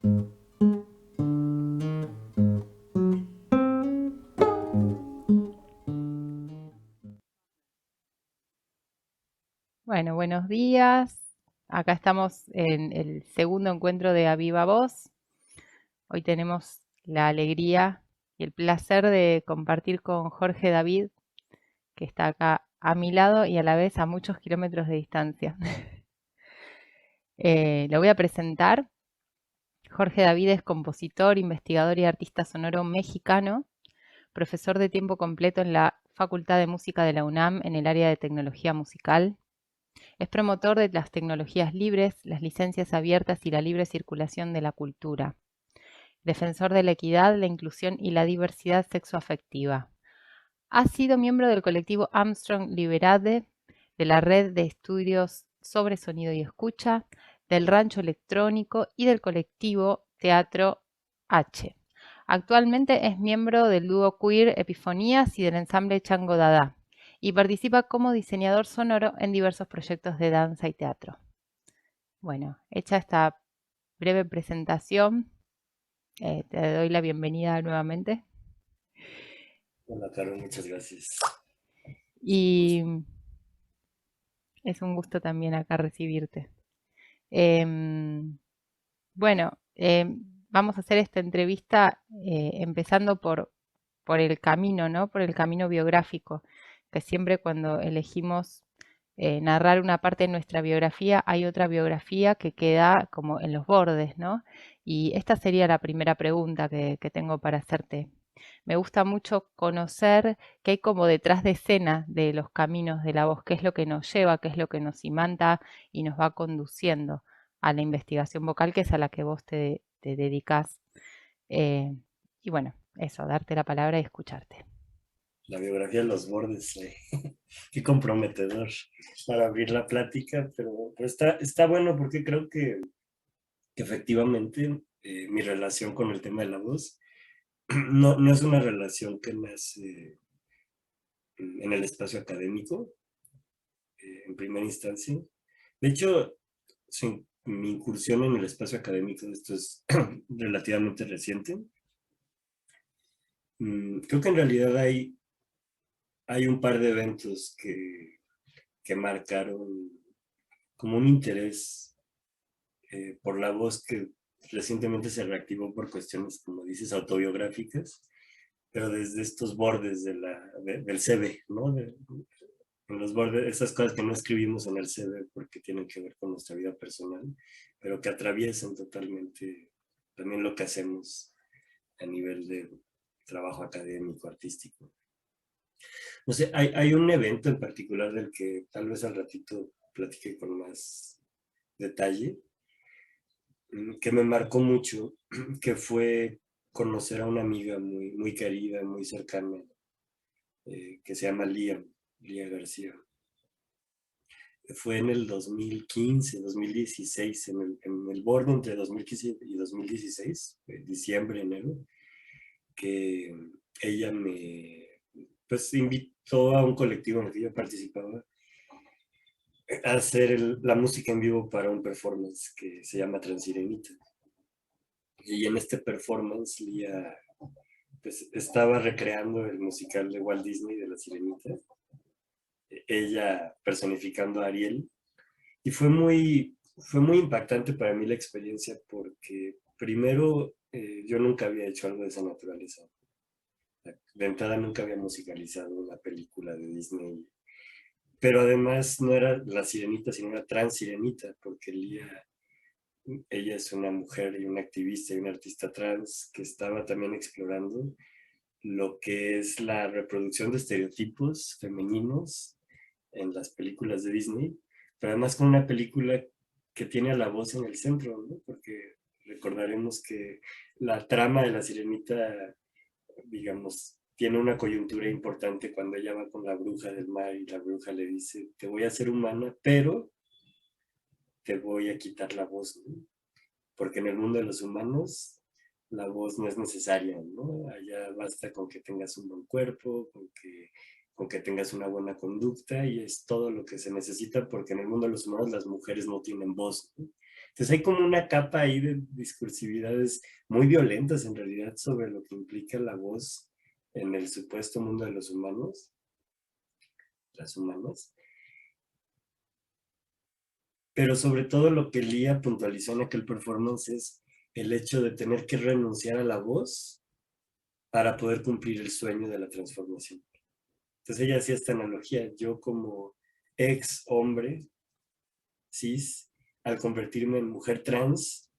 Bueno, buenos días. Acá estamos en el segundo encuentro de A Viva Voz. Hoy tenemos la alegría y el placer de compartir con Jorge David, que está acá a mi lado y a la vez a muchos kilómetros de distancia. Lo voy a presentar. Jorge David es compositor, investigador y artista sonoro mexicano, profesor de tiempo completo en la Facultad de Música de la UNAM en el área de tecnología musical. Es promotor de las tecnologías libres, las licencias abiertas y la libre circulación de la cultura. Defensor de la equidad, la inclusión y la diversidad sexoafectiva. Ha sido miembro del colectivo Armstrong Liberade, de la red de estudios sobre sonido y escucha, del Rancho Electrónico y del colectivo Teatro H. Actualmente es miembro del dúo queer Epifonías y del ensamble Chango Dada y participa como diseñador sonoro en diversos proyectos de danza y teatro. Bueno, hecha esta breve presentación, te doy la bienvenida nuevamente. Hola, Caro, muchas gracias. Es un gusto. Y es un gusto también acá recibirte. Em, bueno, vamos a hacer esta entrevista empezando por el camino, ¿no? Por el camino biográfico, que siempre cuando elegimos narrar una parte de nuestra biografía, hay otra biografía que queda como en los bordes, ¿no? Y esta sería la primera pregunta que tengo para hacerte. Me gusta mucho conocer qué hay como detrás de escena de los caminos de la voz, qué es lo que nos lleva, qué es lo que nos imanta y nos va conduciendo a la investigación vocal, que es a la que vos te dedicás. Eh, y bueno, eso, darte la palabra y escucharte. La biografía de los bordes, qué comprometedor para abrir la plática, pero está bueno porque creo que efectivamente mi relación con el tema de la voz no es una relación que nace en el espacio académico, en primera instancia. De hecho, sí, mi incursión en el espacio académico, esto es relativamente reciente. Creo que en realidad hay un par de eventos que marcaron como un interés por la voz que recientemente se reactivó por cuestiones, como dices, autobiográficas, pero desde estos bordes del CV, ¿no? En los bordes, esas cosas que no escribimos en el CV porque tienen que ver con nuestra vida personal, pero que atraviesan totalmente también lo que hacemos a nivel de trabajo académico, artístico. No sé, hay un evento en particular del que tal vez al ratito platique con más detalle, que me marcó mucho, que fue conocer a una amiga muy querida, muy cercana, que se llama Lía García. Fue en el 2015, 2016, en el borde entre 2015 y 2016, diciembre, enero, que ella me pues invitó a un colectivo en el que yo participaba a hacer la música en vivo para un performance que se llama Transirenita. Y en este performance Lía pues, estaba recreando el musical de Walt Disney de La Sirenita, ella personificando a Ariel. Y fue muy impactante para mí la experiencia porque primero yo nunca había hecho algo de esa naturaleza. De entrada nunca había musicalizado una película de Disney, pero además no era La Sirenita, sino una Transirenita, porque ella es una mujer y una activista y una artista trans que estaba también explorando lo que es la reproducción de estereotipos femeninos en las películas de Disney, pero además con una película que tiene a la voz en el centro, ¿no? Porque recordaremos que la trama de La Sirenita, digamos, tiene una coyuntura importante cuando ella va con la bruja del mar y la bruja le dice, te voy a hacer humana, pero te voy a quitar la voz, ¿no? Porque en el mundo de los humanos la voz no es necesaria, ¿no? Allá basta con que tengas un buen cuerpo, con que tengas una buena conducta y es todo lo que se necesita porque en el mundo de los humanos las mujeres no tienen voz, ¿no? Entonces hay como una capa ahí de discursividades muy violentas en realidad sobre lo que implica la voz en el supuesto mundo de los humanos, las humanas. Pero sobre todo lo que Lía puntualizó en aquel performance es el hecho de tener que renunciar a la voz para poder cumplir el sueño de la transformación. Entonces ella hacía esta analogía, yo como ex hombre cis, al convertirme en mujer trans,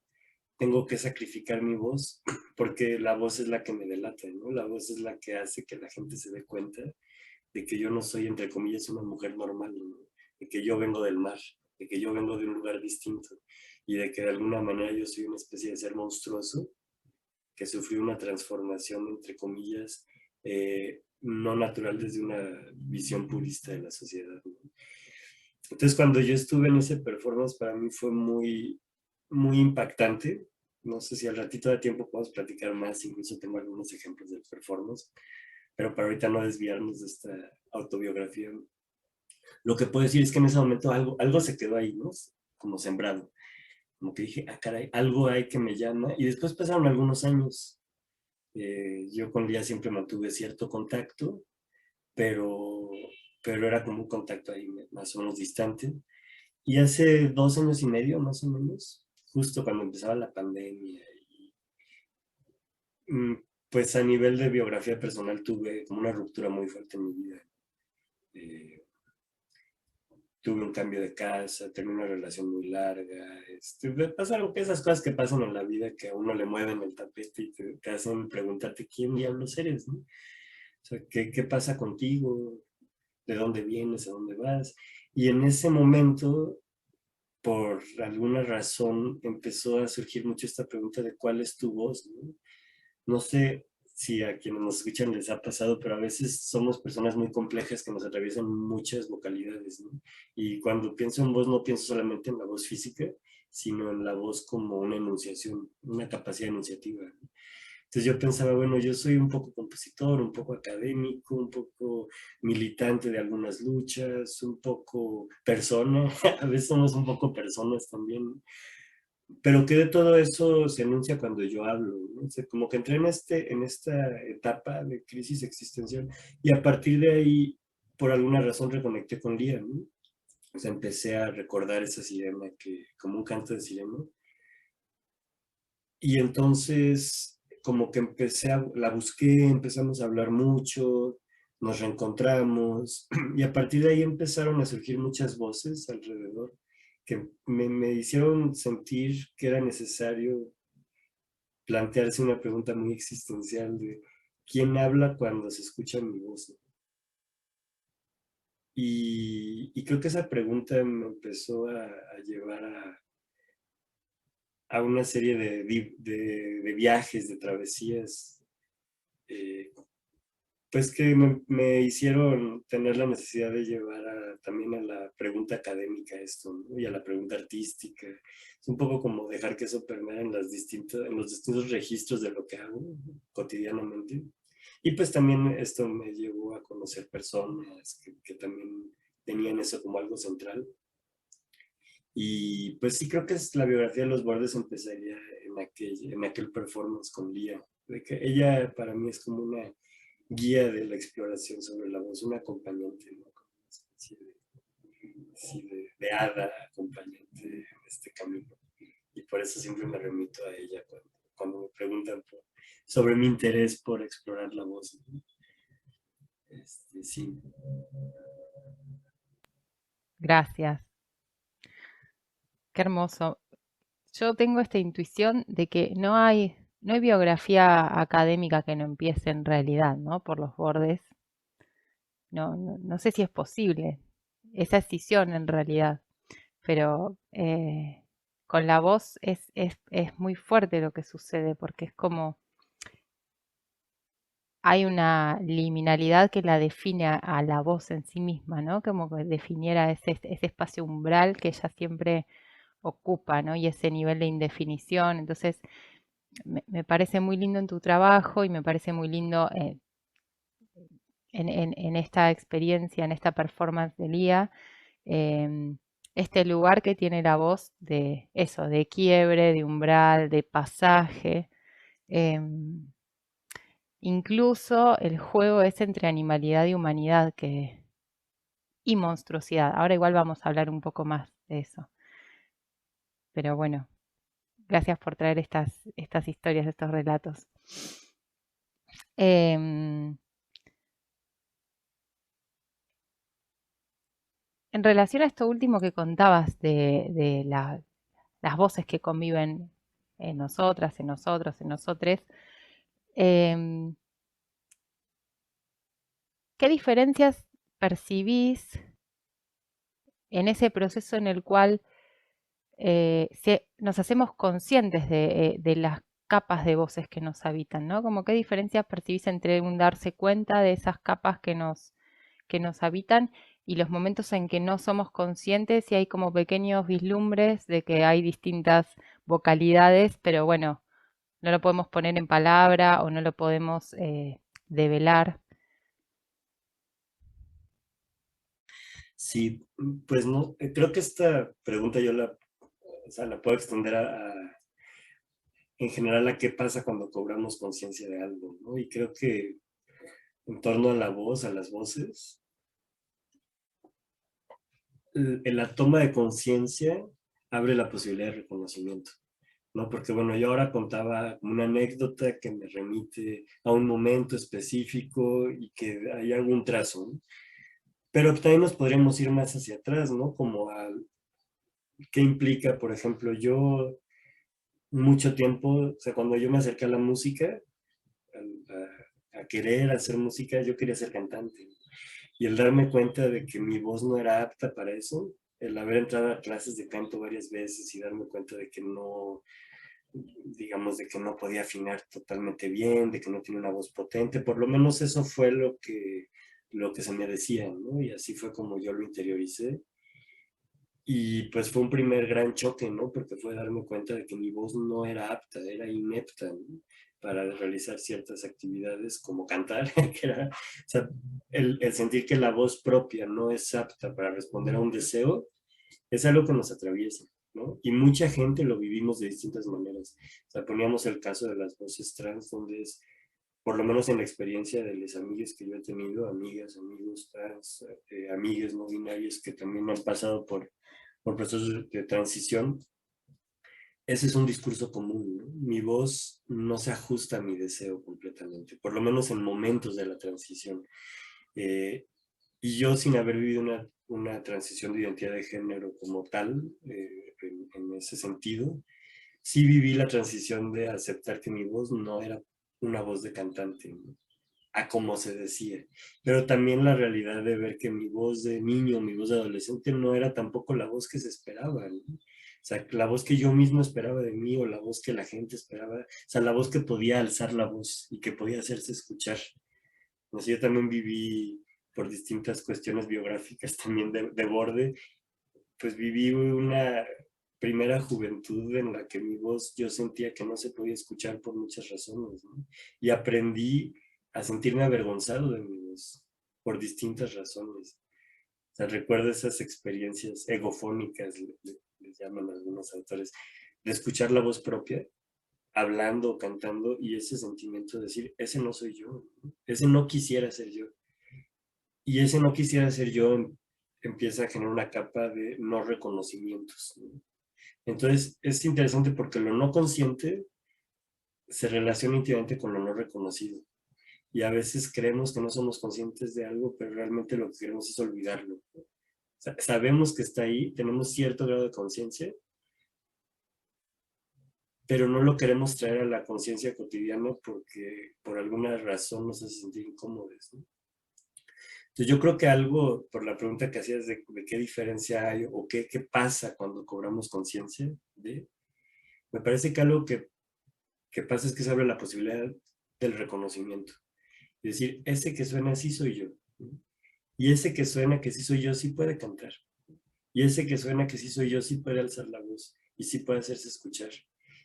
tengo que sacrificar mi voz porque la voz es la que me delata, ¿no? La voz es la que hace que la gente se dé cuenta de que yo no soy, entre comillas, una mujer normal, ¿no? De que yo vengo del mar, de que yo vengo de un lugar distinto y de que de alguna manera yo soy una especie de ser monstruoso que sufrió una transformación, entre comillas, no natural desde una visión purista de la sociedad, ¿no? Entonces, cuando yo estuve en ese performance, para mí fue muy, muy impactante. No sé si al ratito de tiempo podemos platicar más, incluso tengo algunos ejemplos del performance, pero para ahorita no desviarnos de esta autobiografía. Lo que puedo decir es que en ese momento algo se quedó ahí, ¿no? Como sembrado. Como que dije, ah, caray, algo hay que me llama. Y después pasaron algunos años. Yo con Lía siempre mantuve cierto contacto, pero, pero era como un contacto ahí más o menos distante. Y hace 2 años y medio, más o menos, justo cuando empezaba la pandemia, mm, pues a nivel de biografía personal tuve como una ruptura muy fuerte en mi vida. Eh, Tuve un cambio de casa, terminé una relación muy larga. Pasaron esas cosas que pasan en la vida que a uno le mueven el tapete y te hacen preguntarte quién diablos eres, ¿no? O sea, ¿qué pasa contigo? ¿De dónde vienes? ¿A dónde vas? Y en ese momento por alguna razón empezó a surgir mucho esta pregunta de cuál es tu voz, ¿no? No sé si a quienes nos escuchan les ha pasado, pero a veces somos personas muy complejas que nos atraviesan muchas vocalidades, ¿no? Y cuando pienso en voz no pienso solamente en la voz física, sino en la voz como una enunciación, una capacidad enunciativa, ¿no? Entonces yo pensaba, bueno, yo soy un poco compositor, un poco académico, un poco militante de algunas luchas, un poco persona, a veces somos un poco personas también, pero que de todo eso se anuncia cuando yo hablo, ¿no? O sea, como que entré en esta etapa de crisis existencial y a partir de ahí, por alguna razón, reconecté con Lía, ¿no? O sea, empecé a recordar esa sirena como un canto de sirena. Y entonces, como que la busqué, empezamos a hablar mucho, nos reencontramos, y a partir de ahí empezaron a surgir muchas voces alrededor que me hicieron sentir que era necesario plantearse una pregunta muy existencial de ¿quién habla cuando se escucha mi voz? Y creo que esa pregunta me empezó a llevar a una serie de viajes, de travesías, eh, pues que me hicieron tener la necesidad de llevar también a la pregunta académica esto, ¿no? Y a la pregunta artística. Es un poco como dejar que eso permea en los distintos registros de lo que hago, ¿no? Cotidianamente. Y pues también esto me llevó a conocer personas que también tenían eso como algo central. Y pues sí creo que es la biografía de Los Bordes empezaría en aquel performance con Lía, de que ella para mí es como una guía de la exploración sobre la voz, un acompañante, ¿no? Como una especie de hada acompañante en este camino. Y por eso siempre me remito a ella cuando me preguntan sobre mi interés por explorar la voz, ¿no? Sí. Gracias. Qué hermoso. Yo tengo esta intuición de que no hay biografía académica que no empiece en realidad, ¿no? Por Los Bordes. No, no, no sé si es posible esa escisión en realidad, pero con la voz es muy fuerte lo que sucede porque es como hay una liminalidad que la define a la voz en sí misma, ¿no? Como que definiera ese espacio umbral que ella siempre ocupa, ¿no? Y ese nivel de indefinición. Entonces, me parece muy lindo en tu trabajo y me parece muy lindo en esta experiencia, en esta performance de Lía, em, este lugar que tiene la voz de eso, de quiebre, de umbral, de pasaje. Em, Incluso el juego es entre animalidad y humanidad y monstruosidad. Ahora igual vamos a hablar un poco más de eso. Pero bueno, gracias por traer estas historias, estos relatos. Em, en relación a esto último que contabas de las voces que conviven en nosotras, en nosotros, en nosotres, em, ¿qué diferencias percibís en ese proceso en el cual nos hacemos conscientes de las capas de voces que nos habitan, ¿no? Como qué diferencias percibís entre un darse cuenta de esas capas que nos habitan y los momentos en que no somos conscientes y hay como pequeños vislumbres de que hay distintas vocalidades, pero bueno, no lo podemos poner en palabra o no lo podemos develar. Sí, pues no, creo que esta pregunta yo o sea, la puedo extender en general a qué pasa cuando cobramos conciencia de algo, ¿no? Y creo que en torno a la voz, a las voces, en la toma de conciencia abre la posibilidad de reconocimiento, ¿no? Porque bueno, yo ahora contaba una anécdota que me remite a un momento específico y que hay algún trazo, ¿no? Pero también nos podríamos ir más hacia atrás, ¿no? Como a qué implica, por ejemplo, yo mucho tiempo, o sea, cuando yo me acerqué a la música, a querer hacer música, yo quería ser cantante. Y el darme cuenta de que mi voz no era apta para eso, el haber entrado a clases de canto varias veces y darme cuenta de que no, digamos, de que no podía afinar totalmente bien, de que no tiene una voz potente, por lo menos eso fue lo que se me decía, ¿no? Y así fue como yo lo interioricé. Y pues fue un primer gran choque, ¿no? Porque fue darme cuenta de que mi voz no era apta, era inepta, ¿no? Para realizar ciertas actividades como cantar, que era, o sea, el sentir que la voz propia no es apta para responder a un deseo, es algo que nos atraviesa, ¿no? Y mucha gente lo vivimos de distintas maneras. O sea, poníamos el caso de las voces trans, donde es, por lo menos en la experiencia de las amigas que yo he tenido, amigas, amigos trans, amigas no binarias que también han pasado por procesos de transición, ese es un discurso común, ¿no? Mi voz no se ajusta a mi deseo completamente, por lo menos en momentos de la transición. Eh, y yo sin haber vivido una transición de identidad de género como tal, en ese sentido, sí viví la transición de aceptar que mi voz no era una voz de cantante, ¿no? A como se decía, pero también la realidad de ver que mi voz de niño, mi voz de adolescente no era tampoco la voz que se esperaba, ¿no? O sea, la voz que yo mismo esperaba de mí o la voz que la gente esperaba, o sea, la voz que podía alzar la voz y que podía hacerse escuchar. No sé, yo también viví por distintas cuestiones biográficas también de borde, pues viví una primera juventud en la que mi voz yo sentía que no se podía escuchar por muchas razones, ¿no? Y aprendí a sentirme avergonzado de mi voz por distintas razones. O sea, recuerdo esas experiencias egofónicas, les llaman algunos autores, de escuchar la voz propia, hablando o cantando, y ese sentimiento de decir, ese no soy yo, ¿no? Ese no quisiera ser yo. Y ese no quisiera ser yo empieza a generar una capa de no reconocimientos, ¿no? Entonces, es interesante porque lo no consciente se relaciona íntimamente con lo no reconocido. Y a veces creemos que no somos conscientes de algo, pero realmente lo que queremos es olvidarlo. O sea, sabemos que está ahí, tenemos cierto grado de conciencia, pero no lo queremos traer a la conciencia cotidiana porque por alguna razón nos hace sentir incómodos, ¿no? Entonces yo creo que algo, por la pregunta que hacías de qué diferencia hay o qué pasa cuando cobramos conciencia, me parece que algo que pasa es que se abre la posibilidad del reconocimiento. Es decir, ese que suena así soy yo, ¿no? Y ese que suena que sí soy yo sí puede cantar. Y ese que suena que sí soy yo sí puede alzar la voz y sí puede hacerse escuchar.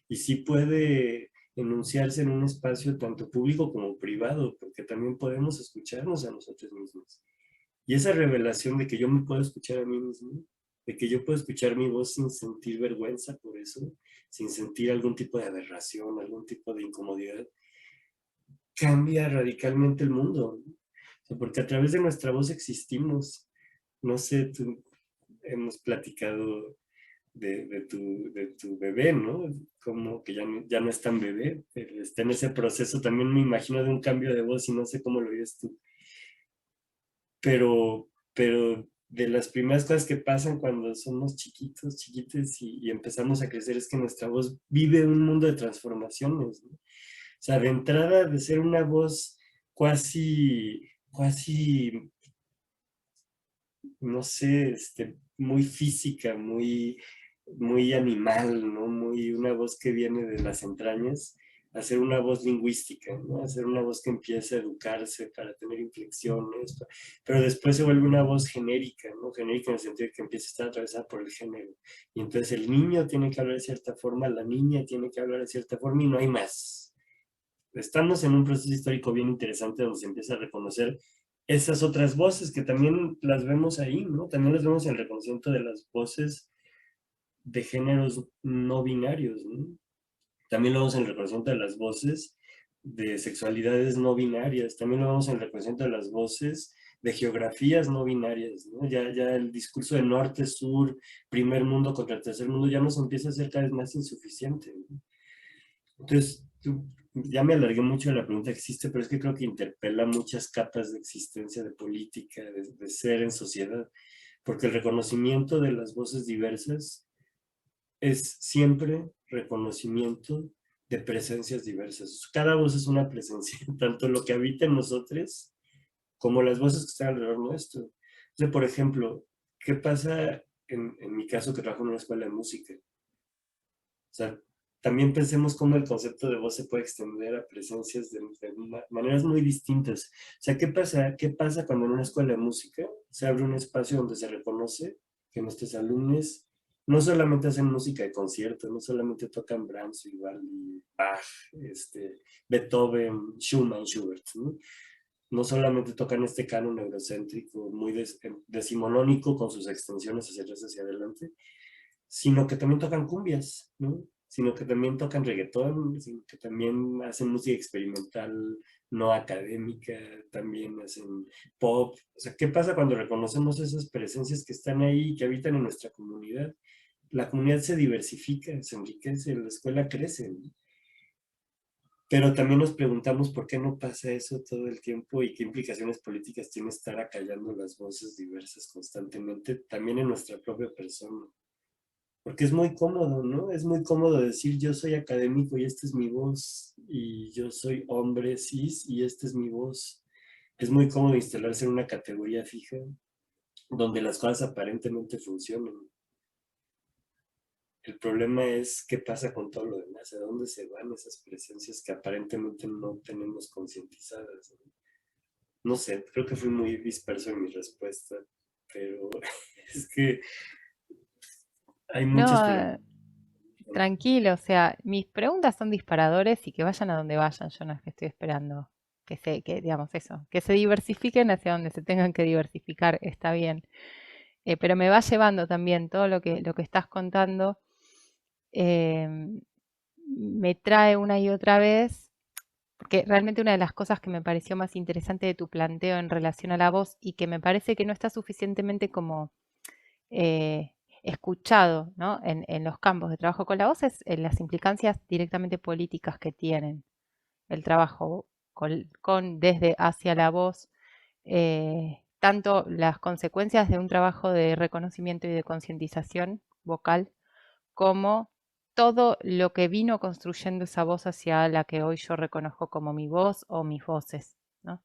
Y sí puede enunciarse en un espacio tanto público como privado, porque también podemos escucharnos a nosotros mismos. Y esa revelación de que yo me puedo escuchar a mí mismo de que yo puedo escuchar mi voz sin sentir vergüenza por eso, sin sentir algún tipo de aberración, algún tipo de incomodidad, cambia radicalmente el mundo, ¿no? O sea, porque a través de nuestra voz existimos. No sé, tú hemos platicado de tu bebé, ¿no? Como que ya no es tan bebé, pero está en ese proceso. También me imagino de un cambio de voz y no sé cómo lo vives tú. Pero de las primeras cosas que pasan cuando somos chiquitos, chiquites y empezamos a crecer es que nuestra voz vive un mundo de transformaciones, ¿no? O sea, de entrada de ser una voz cuasi, no sé, muy física, muy animal, ¿no? Una voz que viene de las entrañas, a ser una voz lingüística, ¿no? A ser una voz que empieza a educarse para tener inflexiones, pero después se vuelve una voz genérica, ¿no? Genérica en el sentido de que empieza a estar atravesada por el género. Y entonces el niño tiene que hablar de cierta forma, la niña tiene que hablar de cierta forma y no hay más. Estamos en un proceso histórico bien interesante donde se empieza a reconocer esas otras voces que también las vemos ahí, ¿no? También las vemos en el reconocimiento de las voces de géneros no binarios, ¿no? También lo vemos en el reconocimiento de las voces de sexualidades no binarias, también lo vemos en el reconocimiento de las voces de geografías no binarias, ¿no? Ya el discurso de norte, sur, primer mundo contra el tercer mundo ya nos empieza a ser cada vez más insuficiente, ¿no? Entonces, ya me alargué mucho en la pregunta que existe, pero es que creo que interpela muchas capas de existencia, de política, de ser en sociedad, porque el reconocimiento de las voces diversas es siempre reconocimiento de presencias diversas. Cada voz es una presencia, tanto lo que habita en nosotros como las voces que están alrededor nuestro. Entonces, por ejemplo, ¿qué pasa en mi caso que trabajo en una escuela de música? O sea, también pensemos cómo el concepto de voz se puede extender a presencias de maneras muy distintas. O sea, ¿qué pasa cuando en una escuela de música se abre un espacio donde se reconoce que nuestros alumnos no solamente hacen música de concierto, no solamente tocan Brahms, Vivaldi, Bach, Beethoven, Schumann, Schubert, ¿no? No solamente tocan este canon eurocéntrico, muy decimonónico con sus extensiones hacia atrás, hacia adelante, sino que también tocan cumbias, ¿no? Sino que también tocan reggaetón, sino que también hacen música experimental no académica, también hacen pop. O sea, ¿qué pasa cuando reconocemos esas presencias que están ahí, que habitan en nuestra comunidad? La comunidad se diversifica, se enriquece, la escuela crece, ¿no? Pero también nos preguntamos por qué no pasa eso todo el tiempo y qué implicaciones políticas tiene estar acallando las voces diversas constantemente, también en nuestra propia persona. Porque es muy cómodo, ¿no? Es muy cómodo decir yo soy académico y esta es mi voz, y yo soy hombre cis y esta es mi voz. Es muy cómodo instalarse en una categoría fija donde las cosas aparentemente funcionan. El problema es qué pasa con todo lo demás, a dónde se van esas presencias que aparentemente no tenemos concientizadas, ¿no? No sé, creo que fui muy disperso en mi respuesta, pero es que hay muchas No, preguntas. tranquilo, o sea, mis preguntas son disparadores y que vayan a donde vayan, yo no es que estoy esperando que digamos eso, que se diversifiquen hacia donde se tengan que diversificar, está bien. Pero me va llevando también todo lo que estás contando, em, me trae una y otra vez, porque realmente una de las cosas que me pareció más interesante de tu planteo en relación a la voz y que me parece que no está suficientemente como eh, escuchado, ¿no? En los campos de trabajo con la voz es en las implicancias directamente políticas que tienen el trabajo desde hacia la voz, tanto las consecuencias de un trabajo de reconocimiento y de concientización vocal, como todo lo que vino construyendo esa voz hacia la que hoy yo reconozco como mi voz o mis voces, ¿no?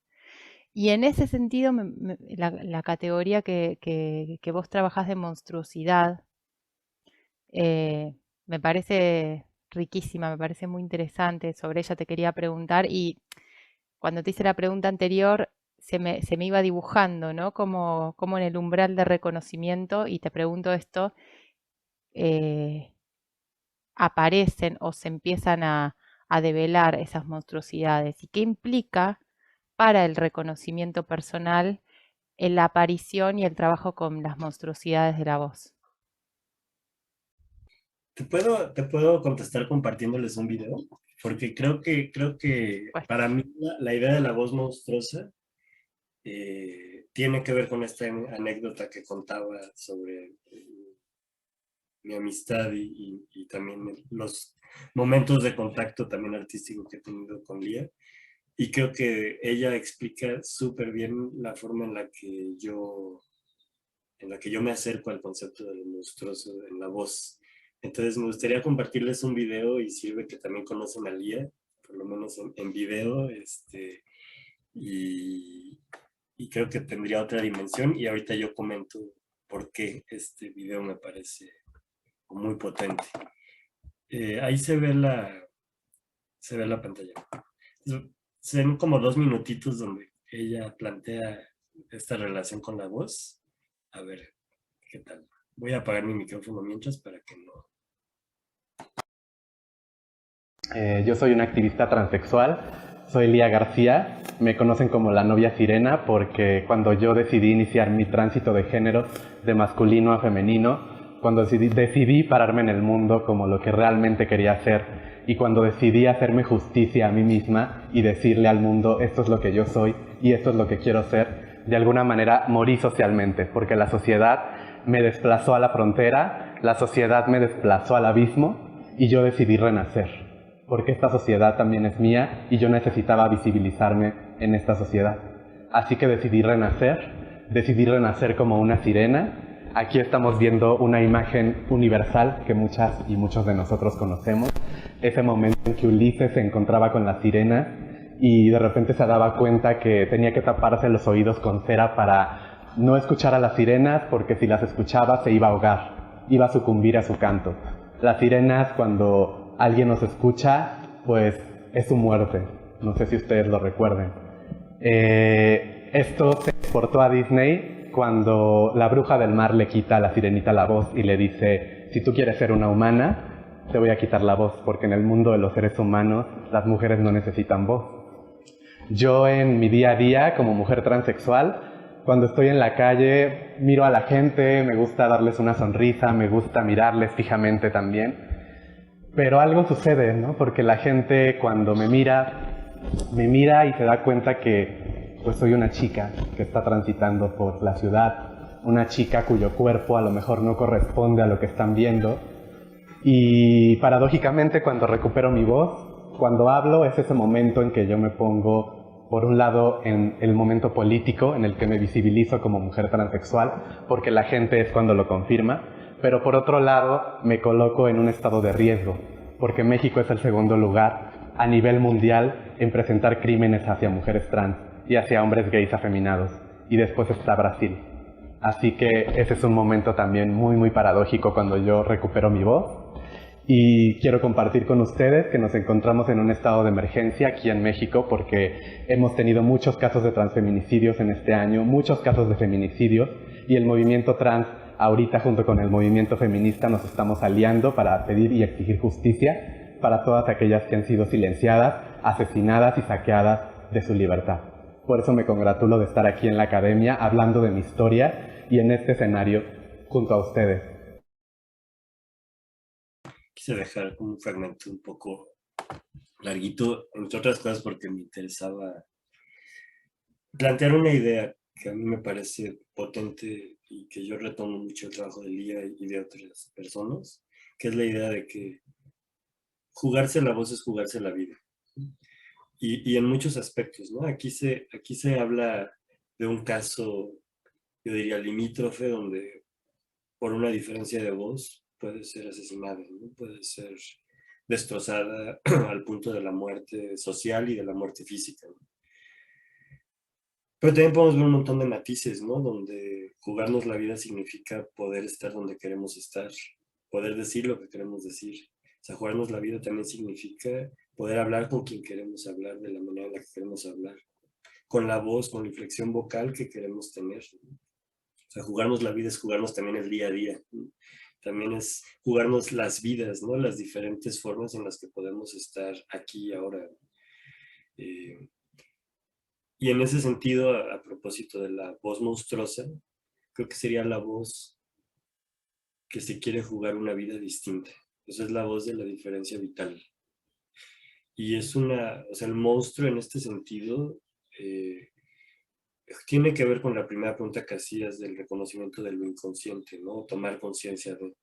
Y en ese sentido, la categoría que vos trabajás de monstruosidad me parece riquísima, me parece muy interesante. Sobre ella te quería preguntar y cuando te hice la pregunta anterior se me iba dibujando, ¿no? Como en el umbral de reconocimiento, y te pregunto esto, eh, aparecen o se empiezan a develar esas monstruosidades y qué implica para el reconocimiento personal en la aparición y el trabajo con las monstruosidades de la voz. te puedo contestar compartiéndoles un video, porque creo que Pues, para mí la idea de la voz monstruosa tiene que ver con esta anécdota que contaba sobre mi amistad y también los momentos de contacto también artístico que he tenido con Lía. Y creo que ella explica súper bien la forma en la que yo me acerco al concepto de lo monstruoso en la voz. Entonces me gustaría compartirles un video y sirve que también conocen a Lía, por lo menos en video, y, y creo que tendría otra dimensión y ahorita yo comento por qué este video me parece muy potente. Ahí se ve la pantalla. Se ven como 2 minutitos donde ella plantea esta relación con la voz. A ver, ¿qué tal? Voy a apagar mi micrófono mientras para que no. Yo soy una activista transexual, soy Lía García, me conocen como la novia sirena porque cuando yo decidí iniciar mi tránsito de género de masculino a femenino, cuando decidí pararme en el mundo como lo que realmente quería hacer y cuando decidí hacerme justicia a mí misma y decirle al mundo esto es lo que yo soy y esto es lo que quiero ser, de alguna manera morí socialmente porque la sociedad me desplazó a la frontera, la sociedad me desplazó al abismo y yo decidí renacer porque esta sociedad también es mía y yo necesitaba visibilizarme en esta sociedad. Así que decidí renacer como una sirena. Aquí estamos viendo una imagen universal que muchas y muchos de nosotros conocemos. Ese momento en que Ulises se encontraba con la sirena y de repente se daba cuenta que tenía que taparse los oídos con cera para no escuchar a las sirenas porque si las escuchaba se iba a ahogar, iba a sucumbir a su canto. Las sirenas cuando alguien nos escucha, pues es su muerte. No sé si ustedes lo recuerden. Esto se exportó a Disney cuando la bruja del mar le quita a la sirenita la voz y le dice, si tú quieres ser una humana, te voy a quitar la voz, porque en el mundo de los seres humanos las mujeres no necesitan voz. Yo en mi día a día, como mujer transexual, cuando estoy en la calle, miro a la gente, me gusta darles una sonrisa, me gusta mirarles fijamente también. Pero algo sucede, ¿no? Porque la gente cuando me mira y se da cuenta que pues soy una chica que está transitando por la ciudad, una chica cuyo cuerpo a lo mejor no corresponde a lo que están viendo. Y paradójicamente cuando recupero mi voz, cuando hablo, es ese momento en que yo me pongo, por un lado, en el momento político, en el que me visibilizo como mujer transexual, porque la gente es cuando lo confirma, pero por otro lado me coloco en un estado de riesgo, porque México es el segundo lugar a nivel mundial en presentar crímenes hacia mujeres trans y hacia hombres gays afeminados, y después está Brasil. Así que ese es un momento también muy muy paradójico cuando yo recupero mi voz. Y quiero compartir con ustedes que nos encontramos en un estado de emergencia aquí en México porque hemos tenido muchos casos de transfeminicidios en este año, muchos casos de feminicidios, y el movimiento trans ahorita junto con el movimiento feminista nos estamos aliando para pedir y exigir justicia para todas aquellas que han sido silenciadas, asesinadas y saqueadas de su libertad. Por eso me congratulo de estar aquí en la academia hablando de mi historia y en este escenario junto a ustedes. Quise dejar como un fragmento un poco larguito, entre otras cosas porque me interesaba plantear una idea que a mí me parece potente y que yo retomo mucho el trabajo de Lía y de otras personas, que es la idea de que jugarse la voz es jugarse la vida. Y en muchos aspectos, ¿no? Aquí se habla de un caso, yo diría, limítrofe, donde por una diferencia de voz puede ser asesinada, ¿no? Puede ser destrozada al punto de la muerte social y de la muerte física, ¿no? Pero también podemos ver un montón de matices, ¿no? Donde jugarnos la vida significa poder estar donde queremos estar, poder decir lo que queremos decir. O sea, jugarnos la vida también significa poder hablar con quien queremos hablar, de la manera en la que queremos hablar, con la voz, con la inflexión vocal que queremos tener, ¿no? O sea, jugarnos la vida es jugarnos también el día a día, ¿no? También es jugarnos las vidas, ¿no? Las diferentes formas en las que podemos estar aquí y ahora. Eh, y en ese sentido, a propósito de la voz monstruosa, creo que sería la voz que se quiere jugar una vida distinta. Eso es la voz de la diferencia vital. Y es o sea, el monstruo en este sentido tiene que ver con la primera pregunta que hacías del reconocimiento de lo inconsciente, ¿no? Tomar conciencia de...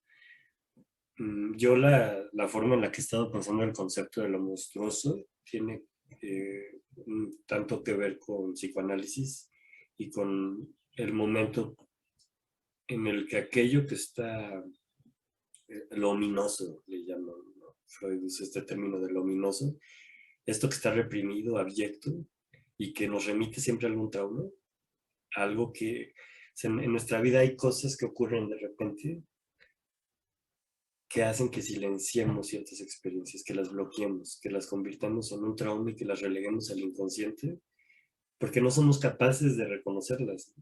Yo la forma en la que he estado pensando el concepto de lo monstruoso tiene tanto que ver con psicoanálisis y con el momento en el que aquello que está, lo ominoso, le llaman, ¿no? Freud usa este término de lo ominoso, esto que está reprimido, abyecto, y que nos remite siempre a algún trauma, algo que o sea, en nuestra vida hay cosas que ocurren de repente que hacen que silenciemos ciertas experiencias, que las bloqueemos, que las convirtamos en un trauma y que las releguemos al inconsciente, porque no somos capaces de reconocerlas,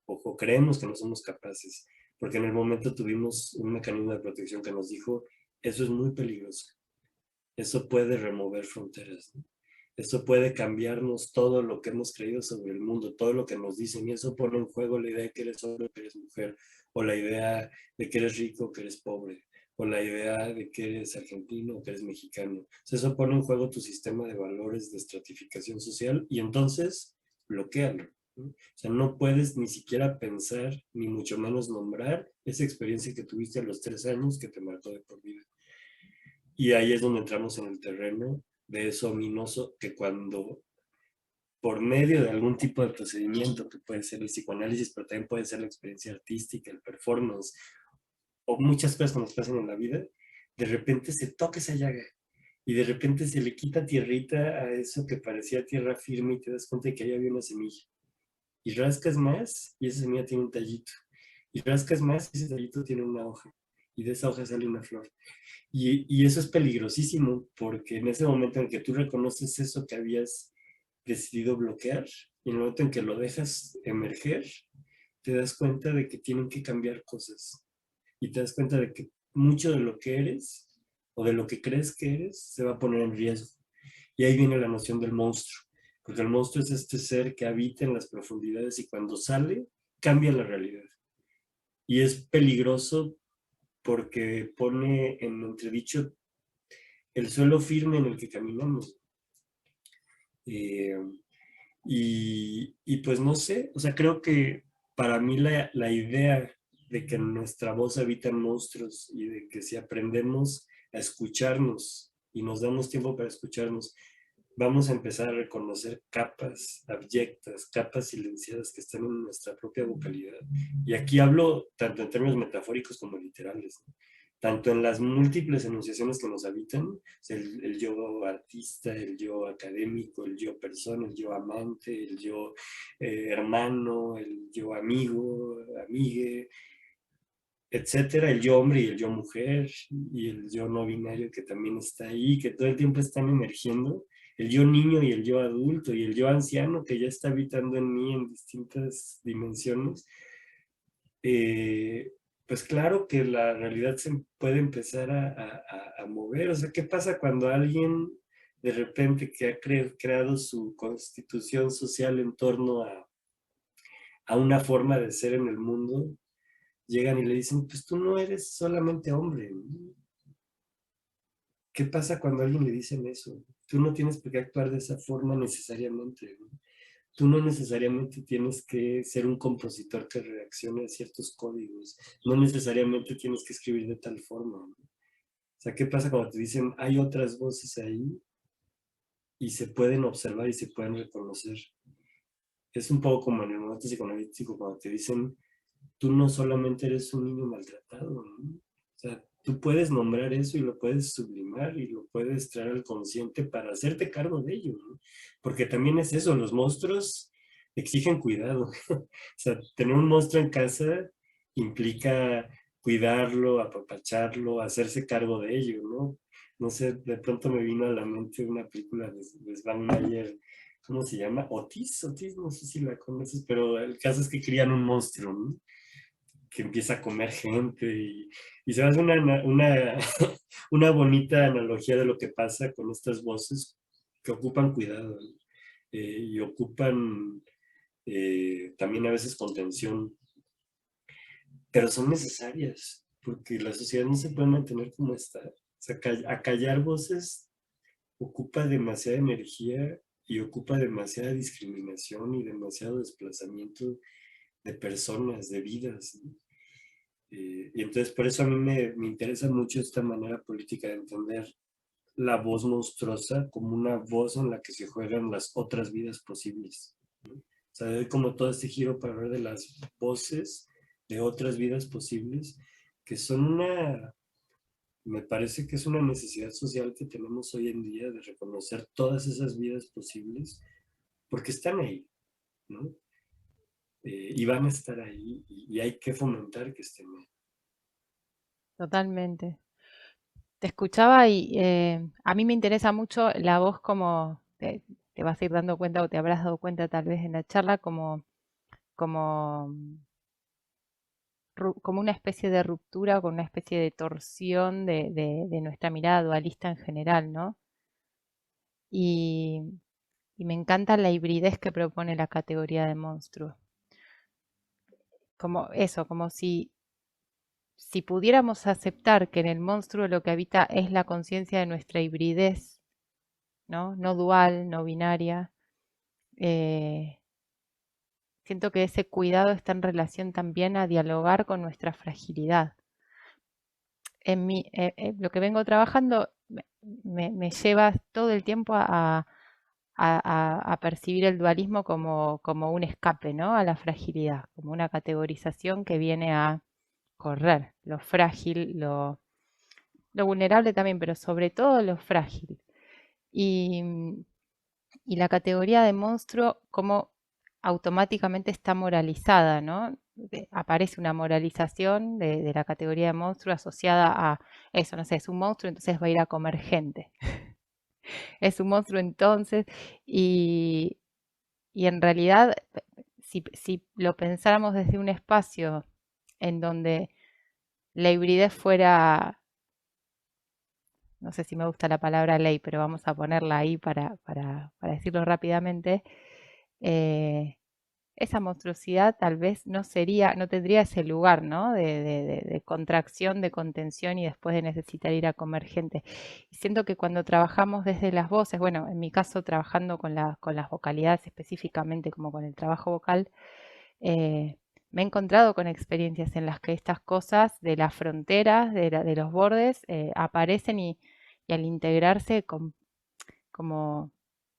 o creemos que no somos capaces, porque en el momento tuvimos un mecanismo de protección que nos dijo, eso es muy peligroso, eso puede remover fronteras, ¿no? Eso puede cambiarnos todo lo que hemos creído sobre el mundo, todo lo que nos dicen, y eso pone en juego la idea de que eres hombre, que eres mujer, o la idea de que eres rico, que eres pobre, o la idea de que eres argentino o que eres mexicano. O sea, eso pone en juego tu sistema de valores de estratificación social y entonces bloquéalo, ¿no? O sea, no puedes ni siquiera pensar, ni mucho menos nombrar esa experiencia que tuviste a los 3 años que te marcó de por vida. Y ahí es donde entramos en el terreno de eso ominoso que cuando por medio de algún tipo de procedimiento, que puede ser el psicoanálisis, pero también puede ser la experiencia artística, el performance, o muchas cosas que nos pasan en la vida, de repente se toca esa llaga y de repente se le quita tierrita a eso que parecía tierra firme y te das cuenta de que ahí había una semilla. Y rascas más y esa semilla tiene un tallito. Y rascas más y ese tallito tiene una hoja. Y de esa hoja sale una flor. Y eso es peligrosísimo porque en ese momento en que tú reconoces eso que habías decidido bloquear y en el momento en que lo dejas emerger, te das cuenta de que tienen que cambiar cosas y te das cuenta de que mucho de lo que eres o de lo que crees que eres se va a poner en riesgo. Y ahí viene la noción del monstruo, porque el monstruo es este ser que habita en las profundidades y cuando sale cambia la realidad. Y es peligroso porque pone en entredicho el suelo firme en el que caminamos. Y pues no sé, o sea, creo que para mí la idea de que en nuestra voz habitan monstruos y de que si aprendemos a escucharnos y nos damos tiempo para escucharnos, vamos a empezar a reconocer capas abyectas, capas silenciadas que están en nuestra propia vocalidad. Y aquí hablo tanto en términos metafóricos como literales, ¿no? Tanto en las múltiples enunciaciones que nos habitan, el yo artista, el yo académico, el yo persona, el yo amante, el yo hermano, el yo amigo, amigue, etcétera, el yo hombre y el yo mujer, y el yo no binario que también está ahí, que todo el tiempo están emergiendo, el yo niño y el yo adulto, y el yo anciano que ya está habitando en mí en distintas dimensiones. Pues claro que la realidad se puede empezar a mover. O sea, ¿qué pasa cuando alguien de repente que ha creado su constitución social en torno a una forma de ser en el mundo, llegan y le dicen, pues tú no eres solamente hombre, ¿no? ¿Qué pasa cuando a alguien le dicen eso? Tú no tienes por qué actuar de esa forma necesariamente, ¿no? Tú no necesariamente tienes que ser un compositor que reaccione a ciertos códigos. No necesariamente tienes que escribir de tal forma, ¿no? O sea, ¿qué pasa cuando te dicen hay otras voces ahí y se pueden observar y se pueden reconocer? Es un poco como en el momento psicoanalítico cuando te dicen tú no solamente eres un niño maltratado, ¿no? O sea, tú puedes nombrar eso y lo puedes sublimar y lo puedes traer al consciente para hacerte cargo de ello, ¿no? Porque también es eso, los monstruos exigen cuidado. O sea, tener un monstruo en casa implica cuidarlo, apapacharlo, hacerse cargo de ello, ¿no? No sé, de pronto me vino a la mente una película de Sven Meyer, ¿cómo se llama? Otis, no sé si la conoces, pero el caso es que crían un monstruo, ¿no? Que empieza a comer gente y se hace una bonita analogía de lo que pasa con estas voces que ocupan cuidado, ¿no? Y ocupan también a veces contención, pero son necesarias porque la sociedad no se puede mantener como está sea, acallar voces ocupa demasiada energía y ocupa demasiada discriminación y demasiado desplazamiento de personas, de vidas, ¿no? Y entonces por eso a mí me interesa mucho esta manera política de entender la voz monstruosa como una voz en la que se juegan las otras vidas posibles, ¿no? O sea, doy como todo este giro para hablar de las voces de otras vidas posibles, que son me parece que es una necesidad social que tenemos hoy en día de reconocer todas esas vidas posibles, porque están ahí, ¿no? Y van a estar ahí y hay que fomentar que estén ahí. Totalmente. Te escuchaba y a mí me interesa mucho la voz como te vas a ir dando cuenta o te habrás dado cuenta tal vez en la charla como, como una especie de ruptura, con una especie de torsión de nuestra mirada dualista en general, ¿no? Y, y me encanta la hibridez que propone la categoría de monstruo. Como eso, como si pudiéramos aceptar que en el monstruo lo que habita es la conciencia de nuestra hibridez, ¿no? No dual, no binaria. eh, Siento que ese cuidado está en relación también a dialogar con nuestra fragilidad. Lo que vengo trabajando me lleva todo el tiempo a percibir el dualismo como un escape, ¿no? A la fragilidad, como una categorización que viene a correr lo frágil, lo vulnerable también, pero sobre todo lo frágil. Y, y la categoría de monstruo como automáticamente está moralizada, ¿no? Aparece una moralización de la categoría de monstruo asociada a eso, no sé, es un monstruo, entonces va a ir a comer gente. Es un monstruo entonces, y, y en realidad, si lo pensáramos desde un espacio en donde la hibridez fuera, no sé si me gusta la palabra ley, pero vamos a ponerla ahí para decirlo rápidamente, eh, esa monstruosidad tal vez no tendría ese lugar, ¿no? De contracción, de contención y después de necesitar ir a comer gente. Y siento que cuando trabajamos desde las voces, bueno, en mi caso trabajando con las vocalidades específicamente, como con el trabajo vocal, me he encontrado con experiencias en las que estas cosas de las fronteras, de los bordes, aparecen y al integrarse como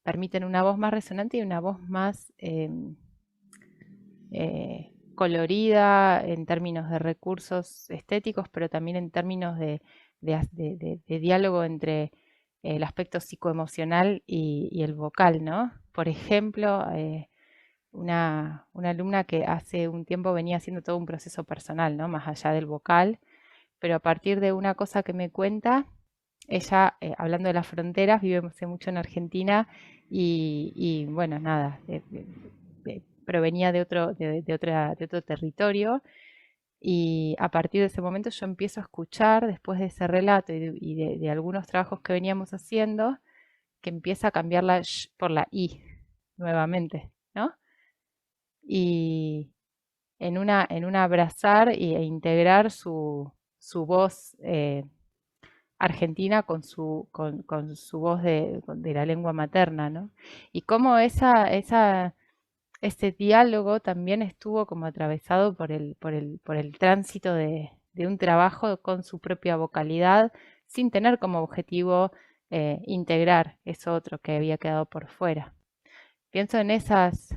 permiten una voz más resonante y una voz más colorida en términos de recursos estéticos, pero también en términos de diálogo entre el aspecto psicoemocional y el vocal, ¿no? Por ejemplo, una alumna que hace un tiempo venía haciendo todo un proceso personal, ¿no? Más allá del vocal, pero a partir de una cosa que me cuenta, ella, hablando de las fronteras, vive hace mucho en Argentina y bueno, nada, provenía de otro territorio y a partir de ese momento yo empiezo a escuchar, después de ese relato de algunos trabajos que veníamos haciendo, que empieza a cambiar la sh por la i nuevamente, ¿no? Y en una abrazar e integrar su voz argentina con su voz de la lengua materna, ¿no? Y cómo ese diálogo también estuvo como atravesado por el tránsito de un trabajo con su propia vocalidad, sin tener como objetivo integrar eso otro que había quedado por fuera. Pienso en esas,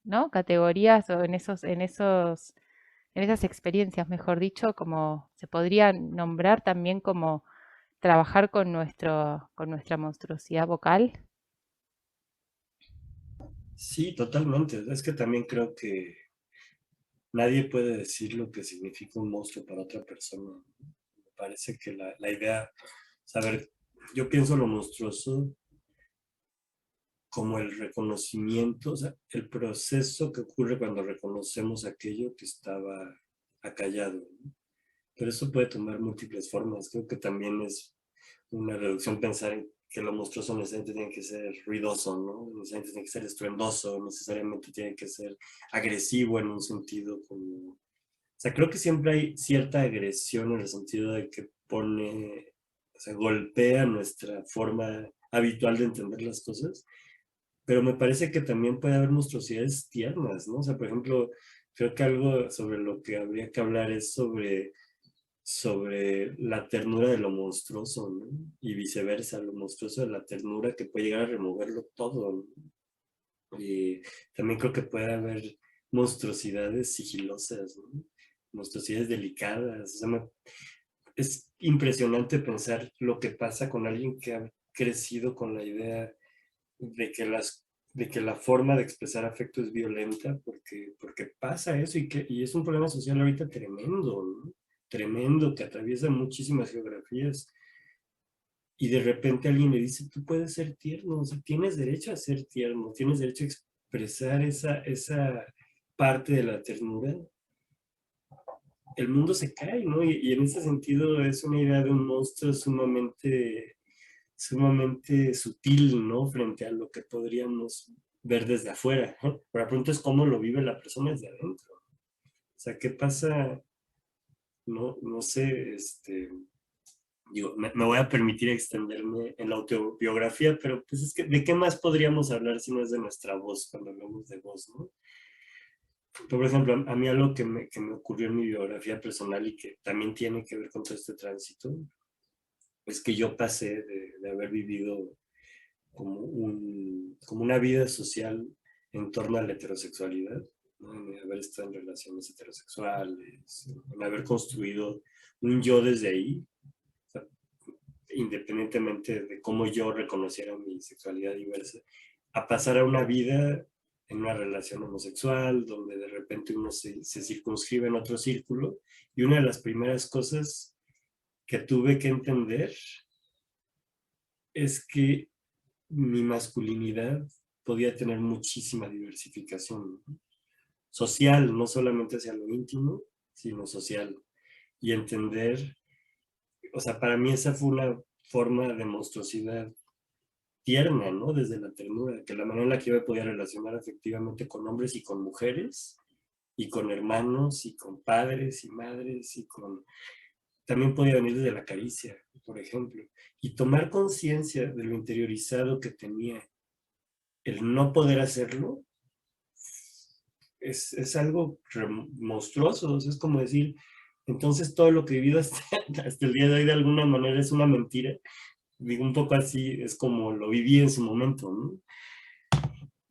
¿no? Categorías o en esas experiencias, mejor dicho, como se podría nombrar también como trabajar con nuestra monstruosidad vocal. Sí, totalmente. Es que también creo que nadie puede decir lo que significa un monstruo para otra persona. Me parece que la idea, saber, yo pienso lo monstruoso como el reconocimiento, o sea, el proceso que ocurre cuando reconocemos aquello que estaba acallado, ¿no? Pero eso puede tomar múltiples formas. Creo que también es una reducción pensar en que lo monstruoso necesariamente tiene que ser ruidoso, ¿no? Necesariamente tiene que ser estruendoso, necesariamente tiene que ser agresivo en un sentido como... O sea, creo que siempre hay cierta agresión en el sentido de que pone sea, golpea nuestra forma habitual de entender las cosas, pero me parece que también puede haber monstruosidades tiernas, ¿no? O sea, por ejemplo, creo que algo sobre lo que habría que hablar es sobre la ternura de lo monstruoso, ¿no? Y viceversa, lo monstruoso de la ternura que puede llegar a removerlo todo, ¿no? Y también creo que puede haber monstruosidades sigilosas, ¿no? Monstruosidades delicadas. O sea, es impresionante pensar lo que pasa con alguien que ha crecido con la idea de que, de que la forma de expresar afecto es violenta, porque pasa eso y es un problema social ahorita tremendo, ¿no? Tremendo, que atraviesa muchísimas geografías. Y de repente alguien le dice, tú puedes ser tierno, o sea, tienes derecho a ser tierno, tienes derecho a expresar esa parte de la ternura. El mundo se cae, ¿no? Y en ese sentido es una idea de un monstruo sumamente sutil, ¿no? Frente a lo que podríamos ver desde afuera, ¿no? Pero de pronto es cómo lo vive la persona desde adentro. O sea, ¿qué pasa? No sé, digo, me voy a permitir extenderme en la autobiografía, pero pues es que, ¿de qué más podríamos hablar si no es de nuestra voz, cuando hablamos de voz, ¿no? Por ejemplo, a mí algo que me ocurrió en mi biografía personal y que también tiene que ver con todo este tránsito, es que yo pasé de haber vivido como una vida social en torno a la heterosexualidad, ¿no? En haber estado en relaciones heterosexuales, en haber construido un yo desde ahí, o sea, independientemente de cómo yo reconociera mi sexualidad diversa, a pasar a una vida en una relación homosexual, donde de repente uno se circunscribe en otro círculo, y una de las primeras cosas que tuve que entender es que mi masculinidad podía tener muchísima diversificación, ¿no? Social, no solamente hacia lo íntimo, sino social. Y entender, o sea, para mí esa fue una forma de monstruosidad tierna, ¿no? Desde la ternura, que la manera en la que yo me podía relacionar afectivamente con hombres y con mujeres, y con hermanos, y con padres y madres, y con... También podía venir desde la caricia, por ejemplo, y tomar conciencia de lo interiorizado que tenía el no poder hacerlo es algo monstruoso. O sea, es como decir, entonces todo lo que he vivido hasta el día de hoy de alguna manera es una mentira. Digo, un poco así, es como lo viví en su momento, ¿no?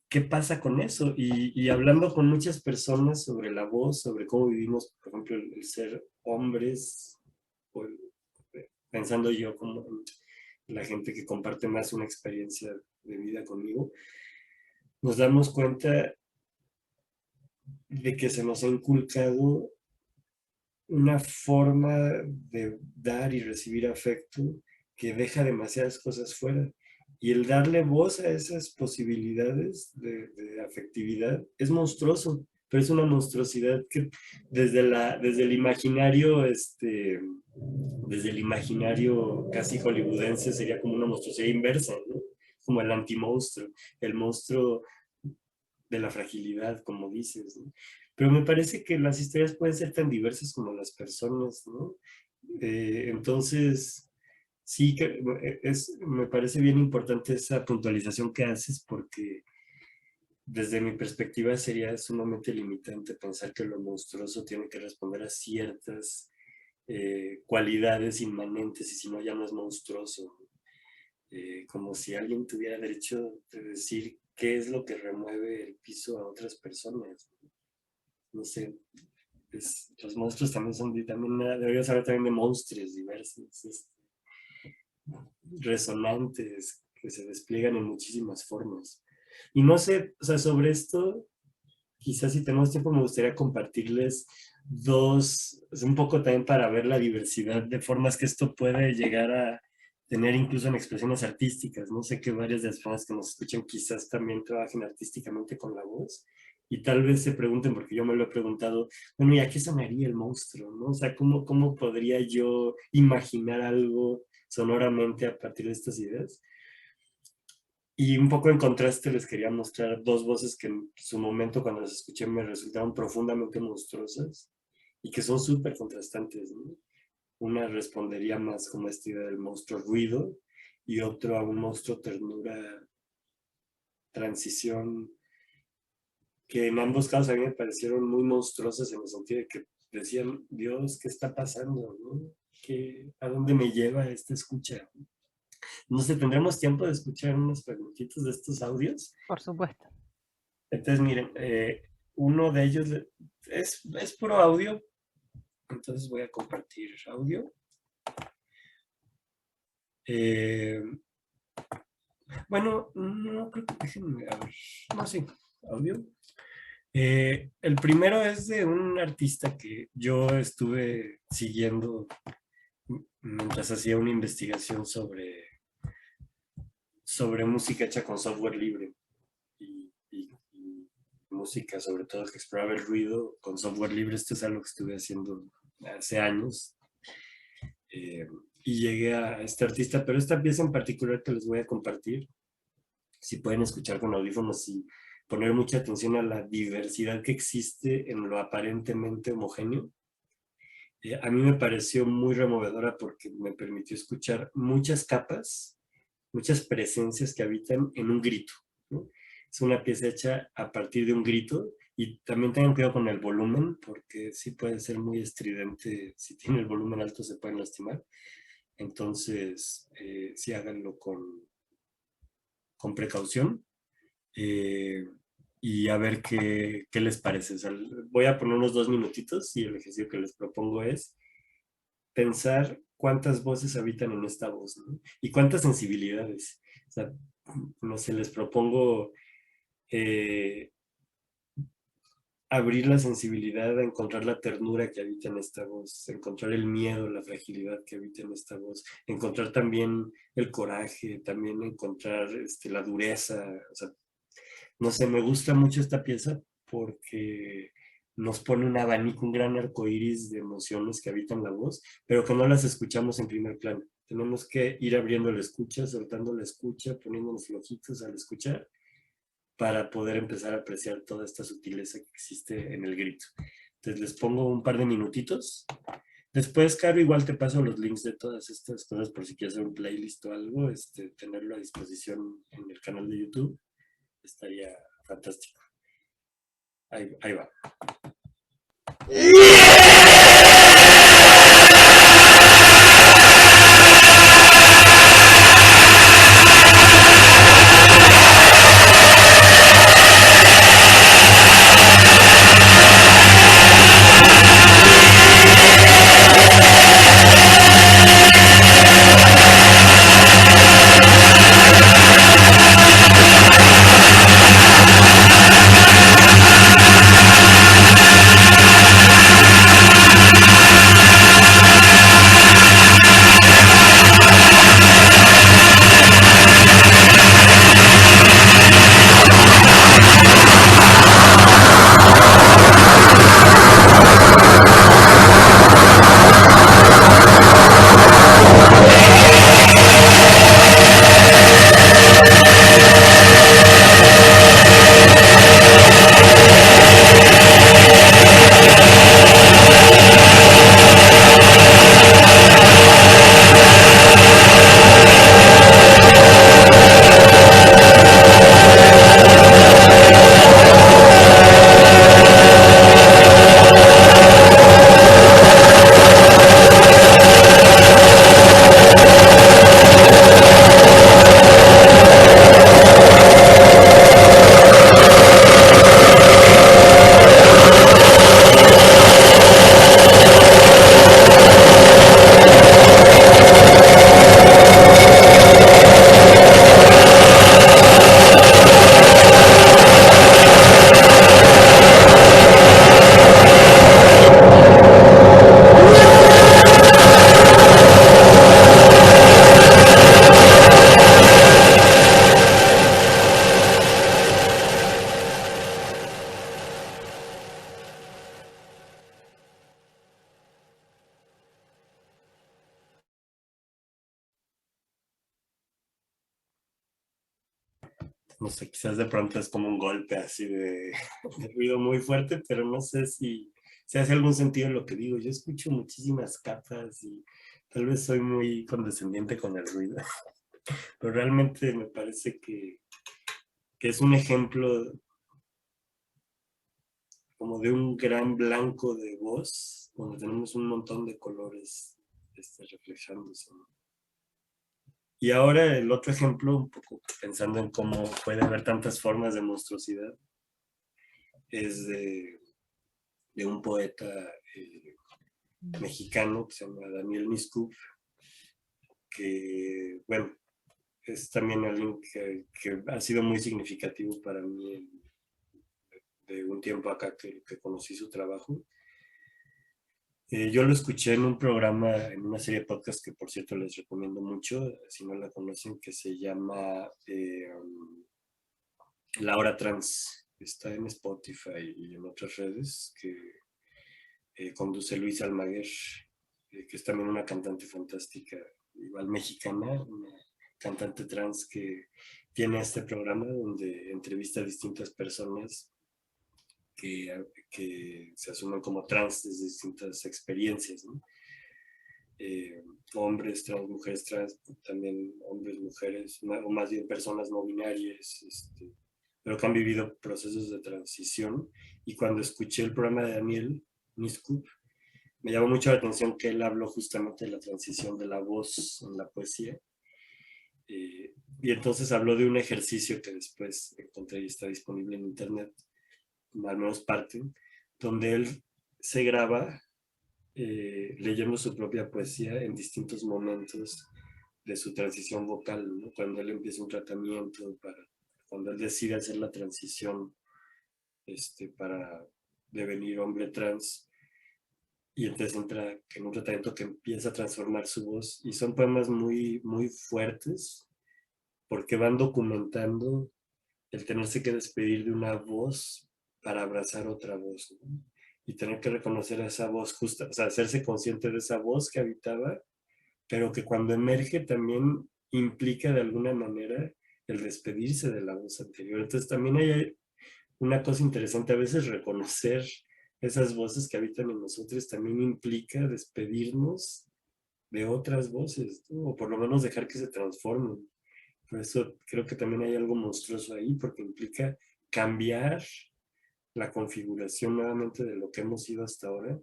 ¿Qué pasa con eso? Y hablando con muchas personas sobre la voz, sobre cómo vivimos, por ejemplo, el ser hombres, o pensando yo como la gente que comparte más una experiencia de vida conmigo, nos damos cuenta de que se nos ha inculcado una forma de dar y recibir afecto que deja demasiadas cosas fuera. Y el darle voz a esas posibilidades de afectividad es monstruoso, pero es una monstruosidad que desde el imaginario, desde el imaginario casi hollywoodense sería como una monstruosidad inversa, ¿no? Como el antimonstruo, el monstruo de la fragilidad, como dices, ¿no? Pero me parece que las historias pueden ser tan diversas como las personas, ¿no? Entonces, sí, que me parece bien importante esa puntualización que haces, porque desde mi perspectiva sería sumamente limitante pensar que lo monstruoso tiene que responder a ciertas cualidades inmanentes, y si no ya no es monstruoso. Como si alguien tuviera derecho de decir qué es lo que remueve el piso a otras personas. No sé, los monstruos también también deberíamos hablar también de monstruos diversos, resonantes, que se despliegan en muchísimas formas. Y no sé, o sea, sobre esto, quizás si tenemos tiempo me gustaría compartirles dos, un poco también para ver la diversidad de formas que esto puede llegar a tener incluso en expresiones artísticas. No sé que varias de las personas que nos escuchan quizás también trabajen artísticamente con la voz y tal vez se pregunten, porque yo me lo he preguntado, bueno, ¿y a qué sonaría el monstruo? ¿No? O sea, ¿cómo podría yo imaginar algo sonoramente a partir de estas ideas? Y un poco en contraste les quería mostrar dos voces que en su momento cuando las escuché me resultaron profundamente monstruosas y que son súper contrastantes, ¿no? Una respondería más como esta idea del monstruo ruido y otro a un monstruo ternura, transición, que en ambos casos a mí me parecieron muy monstruosas en el sentido de que decían, Dios, ¿qué está pasando? ¿No? ¿A dónde me lleva esta escucha? No sé, ¿tendremos tiempo de escuchar unos fragmentitos de estos audios? Por supuesto. Entonces, miren, uno de ellos es puro audio, entonces voy a compartir audio. Bueno, no creo que déjenme, a ver, no, sí, audio. El primero es de un artista que yo estuve siguiendo mientras hacía una investigación sobre música hecha con software libre y música sobre todo que exploraba el ruido con software libre. Esto es algo que estuve haciendo hace años y llegué a este artista, pero esta pieza en particular que les voy a compartir, si pueden escuchar con audífonos y poner mucha atención a la diversidad que existe en lo aparentemente homogéneo. A mí me pareció muy removedora porque me permitió escuchar muchas capas, muchas presencias que habitan en un grito, ¿no? Es una pieza hecha a partir de un grito y también tengan cuidado con el volumen porque sí puede ser muy estridente. Si tiene el volumen alto se pueden lastimar. Entonces, sí háganlo con precaución. Y a ver qué les parece. O sea, voy a poner unos 2 minutitos y el ejercicio que les propongo es pensar cuántas voces habitan en esta voz, ¿no? Y cuántas sensibilidades. O sea, no sé, les propongo abrir la sensibilidad a encontrar la ternura que habita en esta voz, encontrar el miedo, la fragilidad que habita en esta voz, encontrar también el coraje, también encontrar la dureza. O sea, no sé, me gusta mucho esta pieza porque nos pone un abanico, un gran arco iris de emociones que habitan la voz, pero que no las escuchamos en primer plano. Tenemos que ir abriendo la escucha, soltando la escucha, poniéndonos flojitos al escuchar para poder empezar a apreciar toda esta sutileza que existe en el grito. Entonces les pongo un par de minutitos. Después, Caro, igual te paso los links de todas estas cosas por si quieres hacer un playlist o algo, tenerlo a disposición en el canal de YouTube. Estaría fantástico. Ahí va. No sé, quizás de pronto es como un golpe así de ruido muy fuerte, pero no sé si si hace algún sentido lo que digo. Yo escucho muchísimas capas y tal vez soy muy condescendiente con el ruido, pero realmente me parece que es un ejemplo como de un gran blanco de voz, donde tenemos un montón de colores reflejándose, ¿no? Y ahora el otro ejemplo, un poco pensando en cómo puede haber tantas formas de monstruosidad, es de un poeta mexicano que se llama Daniel Miscub, que, bueno, es también alguien que ha sido muy significativo para mí de un tiempo acá que conocí su trabajo. Yo lo escuché en un programa, en una serie de podcast que por cierto les recomiendo mucho, si no la conocen, que se llama La Hora Trans. Está en Spotify y en otras redes, que conduce Luis Almaguer, que es también una cantante fantástica, igual mexicana, una cantante trans que tiene este programa donde entrevista a distintas personas que se asumen como trans desde distintas experiencias, ¿no? Hombres trans, mujeres trans, también hombres, mujeres, o más bien personas no binarias, pero que han vivido procesos de transición. Y cuando escuché el programa de Daniel Miscub, me llamó mucho la atención que él habló justamente de la transición de la voz en la poesía. Y entonces habló de un ejercicio que después encontré y está disponible en internet, al menos parte, donde él se graba leyendo su propia poesía en distintos momentos de su transición vocal, ¿no? Cuando él empieza un tratamiento, cuando él decide hacer la transición para devenir hombre trans, y entonces entra en un tratamiento que empieza a transformar su voz, y son poemas muy, muy fuertes, porque van documentando el tenerse que despedir de una voz para abrazar otra voz, ¿no? Y tener que reconocer esa voz justa, o sea, hacerse consciente de esa voz que habitaba, pero que cuando emerge también implica de alguna manera el despedirse de la voz anterior. Entonces también hay una cosa interesante, a veces reconocer esas voces que habitan en nosotros también implica despedirnos de otras voces, ¿no? O por lo menos dejar que se transformen. Por eso creo que también hay algo monstruoso ahí, porque implica cambiar la configuración nuevamente de lo que hemos sido hasta ahora.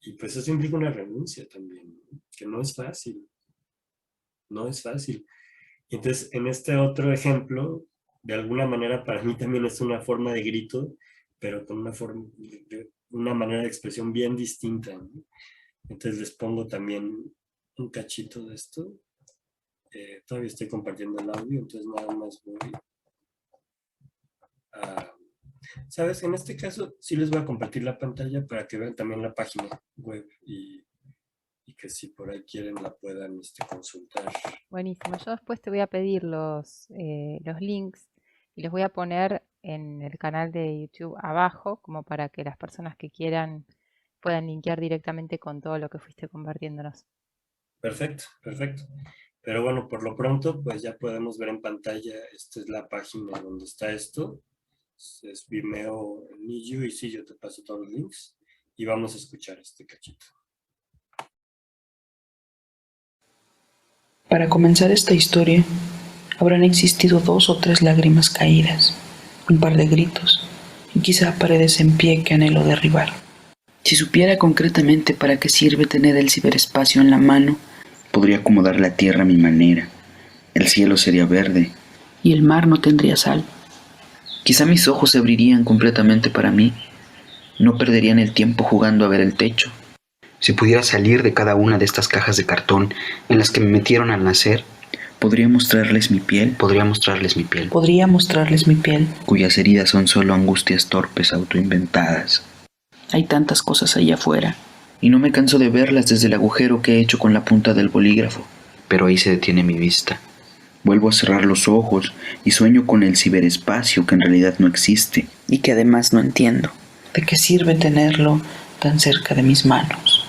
Y pues eso implica una renuncia también, ¿no? Que no es fácil, no es fácil. Y entonces, en este otro ejemplo, de alguna manera para mí también es una forma de grito, pero con una manera de expresión bien distinta, ¿no? Entonces les pongo también un cachito de esto. Todavía estoy compartiendo el audio, entonces nada más voy a... ¿Sabes? En este caso sí les voy a compartir la pantalla para que vean también la página web y que si por ahí quieren la puedan consultar. Buenísimo. Yo después te voy a pedir los links y los voy a poner en el canal de YouTube abajo, como para que las personas que quieran puedan linkear directamente con todo lo que fuiste compartiéndonos. Perfecto, perfecto. Pero bueno, por lo pronto, pues ya podemos ver en pantalla, esta es la página donde está esto. Es Vimeo Niyu y sí, yo te paso todos los links y vamos a escuchar este cachito. Para comenzar esta historia, habrán existido 2 o 3 lágrimas caídas, un par de gritos y quizá paredes en pie que anhelo derribar. Si supiera concretamente para qué sirve tener el ciberespacio en la mano, podría acomodar la tierra a mi manera. El cielo sería verde y el mar no tendría sal. Quizá mis ojos se abrirían completamente para mí. No perderían el tiempo jugando a ver el techo. Si pudiera salir de cada una de estas cajas de cartón en las que me metieron al nacer, podría mostrarles mi piel, cuyas heridas son solo angustias torpes autoinventadas. Hay tantas cosas allá afuera, y no me canso de verlas desde el agujero que he hecho con la punta del bolígrafo. Pero ahí se detiene mi vista. Vuelvo a cerrar los ojos y sueño con el ciberespacio que en realidad no existe y que además no entiendo. ¿De qué sirve tenerlo tan cerca de mis manos?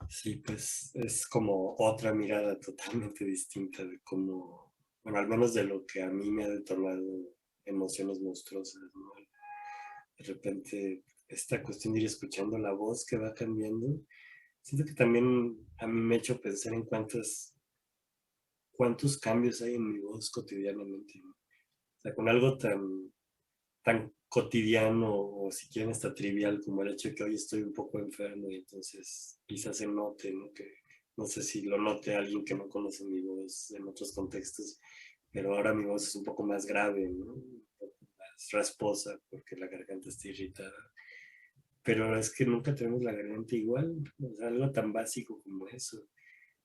Sí, pues es como otra mirada totalmente distinta de cómo bueno, al menos de lo que a mí me ha detonado emociones monstruosas, ¿no? De repente, esta cuestión de ir escuchando la voz que va cambiando, siento que también a mí me ha hecho pensar en cuántos cambios hay en mi voz cotidianamente, ¿no? O sea, con algo tan cotidiano o si quieren hasta trivial como el hecho de que hoy estoy un poco enfermo y entonces quizás se note, ¿no? Que no sé si lo note alguien que no conoce mi voz en otros contextos, pero ahora mi voz es un poco más grave, ¿no? Un poco más rasposa porque la garganta está irritada. Pero es que nunca tenemos la garganta igual, o sea, algo tan básico como eso.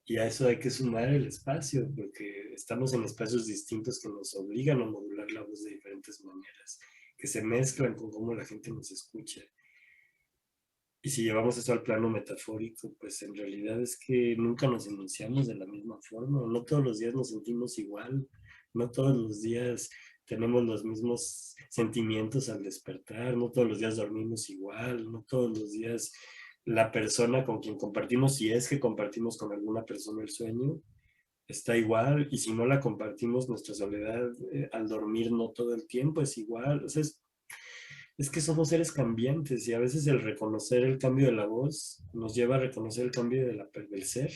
Y a eso hay que sumar el espacio, porque estamos en espacios distintos que nos obligan a modular la voz de diferentes maneras, que se mezclan con cómo la gente nos escucha. Y si llevamos eso al plano metafórico, pues en realidad es que nunca nos enunciamos de la misma forma, no todos los días nos sentimos igual, no todos los días tenemos los mismos sentimientos al despertar, no todos los días dormimos igual, no todos los días la persona con quien compartimos, si es que compartimos con alguna persona el sueño, está igual, y si no la compartimos, nuestra soledad al dormir no todo el tiempo es igual. O sea, es que somos seres cambiantes y a veces el reconocer el cambio de la voz nos lleva a reconocer el cambio del ser.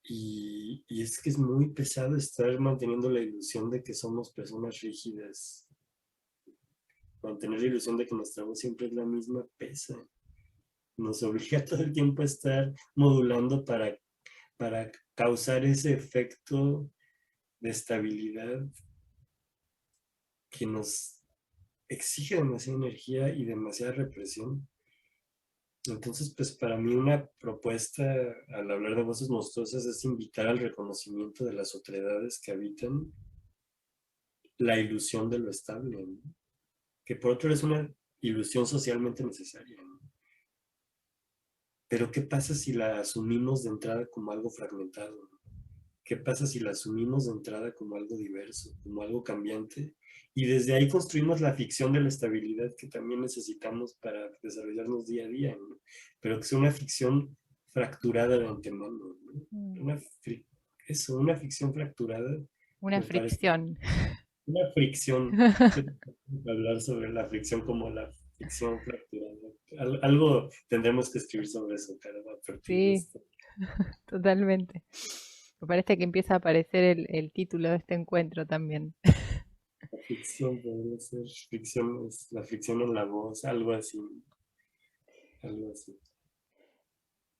Y es que es muy pesado estar manteniendo la ilusión de que somos personas rígidas. Mantener la ilusión de que nuestra voz siempre es la misma pesa. Nos obliga todo el tiempo a estar modulando para causar ese efecto de estabilidad que nos exige demasiada energía y demasiada represión. Entonces, pues para mí una propuesta al hablar de voces monstruosas es invitar al reconocimiento de las otredades que habitan la ilusión de lo estable, ¿no? Que por otro lado es una ilusión socialmente necesaria, ¿no? Pero ¿qué pasa si la asumimos de entrada como algo fragmentado, ¿no? ¿Qué pasa si la asumimos de entrada como algo diverso, como algo cambiante? Y desde ahí construimos la ficción de la estabilidad que también necesitamos para desarrollarnos día a día, ¿no? Pero que es una ficción fracturada de antemano, ¿no? Una ficción fracturada, Una me parece fricción. una fricción. Hablar sobre la fricción como la ficción fracturada. Algo tendremos que escribir sobre eso, caramba, a partir de Sí, esto. totalmente. Me parece que empieza a aparecer el título de este encuentro también. La fricción podría ser fricción, es la fricción en la voz, algo así, algo así.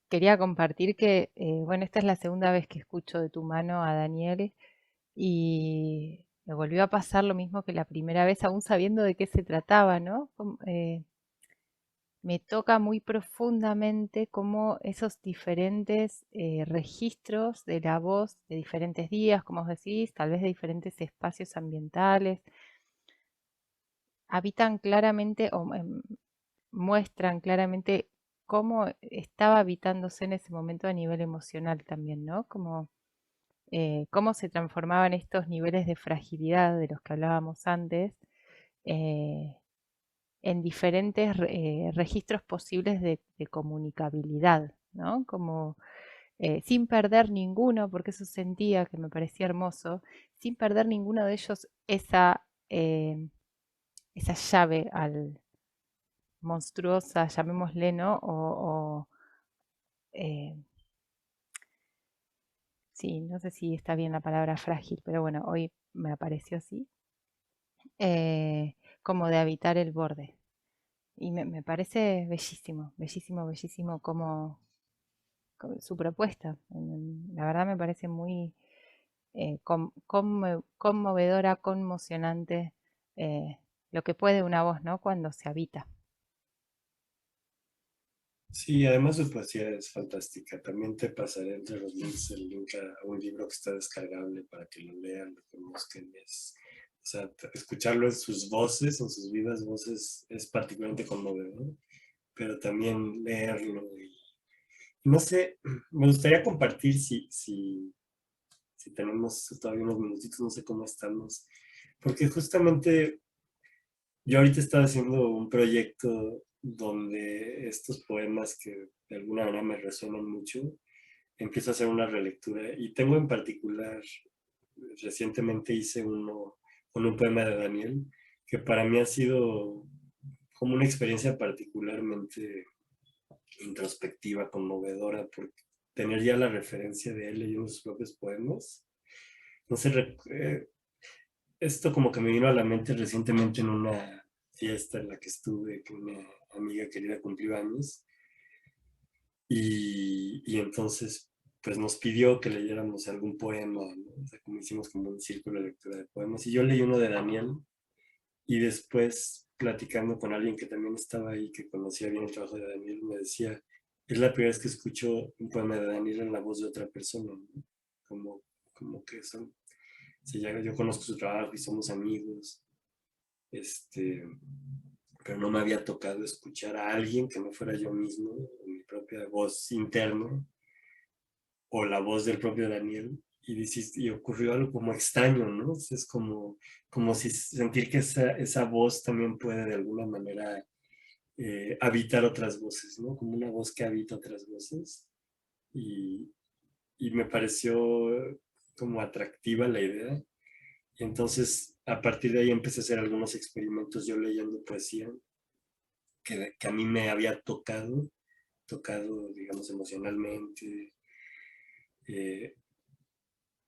Quería compartir que, bueno, esta es la segunda vez que escucho de tu mano a Daniel y me volvió a pasar lo mismo que la primera vez, aún sabiendo de qué se trataba, ¿no? Me toca muy profundamente cómo esos diferentes registros de la voz de diferentes días, como os decís, tal vez de diferentes espacios ambientales, habitan claramente o muestran claramente cómo estaba habitándose en ese momento a nivel emocional también, ¿no? Como cómo se transformaban estos niveles de fragilidad de los que hablábamos antes eh, en diferentes registros posibles de comunicabilidad, ¿no? Como sin perder ninguno, porque eso sentía que me parecía hermoso, sin perder ninguno de ellos esa llave al monstruosa, llamémosle, ¿no? Eh, sí, no sé si está bien la palabra frágil, pero bueno, hoy me apareció así, como de habitar el borde. Y me parece bellísimo, bellísimo, bellísimo como su propuesta. La verdad me parece muy conmovedora, conmocionante lo que puede una voz, ¿no? Cuando se habita. Sí, además su poesía es fantástica. También te pasaré entre los links el link a un libro que está descargable para que lo lean, lo conozcan. O sea, escucharlo en sus voces, en sus vivas voces, es particularmente conmovedor, pero también leerlo. Y no sé, me gustaría compartir si tenemos todavía unos minutitos, no sé cómo estamos, porque justamente yo ahorita estaba haciendo un proyecto donde estos poemas que de alguna manera me resuenan mucho, empiezo a hacer una relectura y tengo en particular recientemente hice uno con un poema de Daniel, que para mí ha sido como una experiencia particularmente introspectiva, conmovedora, porque tener ya la referencia de él leyendo sus propios poemas. No sé, esto como que me vino a la mente recientemente en una fiesta en la que estuve, que una amiga querida cumplió años, y entonces pues nos pidió que leyéramos algún poema, ¿no? O sea, como hicimos como un círculo de lectura de poemas, y yo leí uno de Daniel, y después platicando con alguien que también estaba ahí, que conocía bien el trabajo de Daniel, me decía, es la primera vez que escucho un poema de Daniel en la voz de otra persona, ¿no? Como que son, si ya yo conozco su trabajo y somos amigos, pero no me había tocado escuchar a alguien que no fuera yo mismo, mi propia voz interna, o la voz del propio Daniel, y ocurrió algo como extraño, ¿no? Es como si sentir que esa voz también puede de alguna manera habitar otras voces, ¿no? Como una voz que habita otras voces. Y me pareció como atractiva la idea. Y entonces, a partir de ahí empecé a hacer algunos experimentos yo leyendo poesía que a mí me había tocado, digamos, emocionalmente.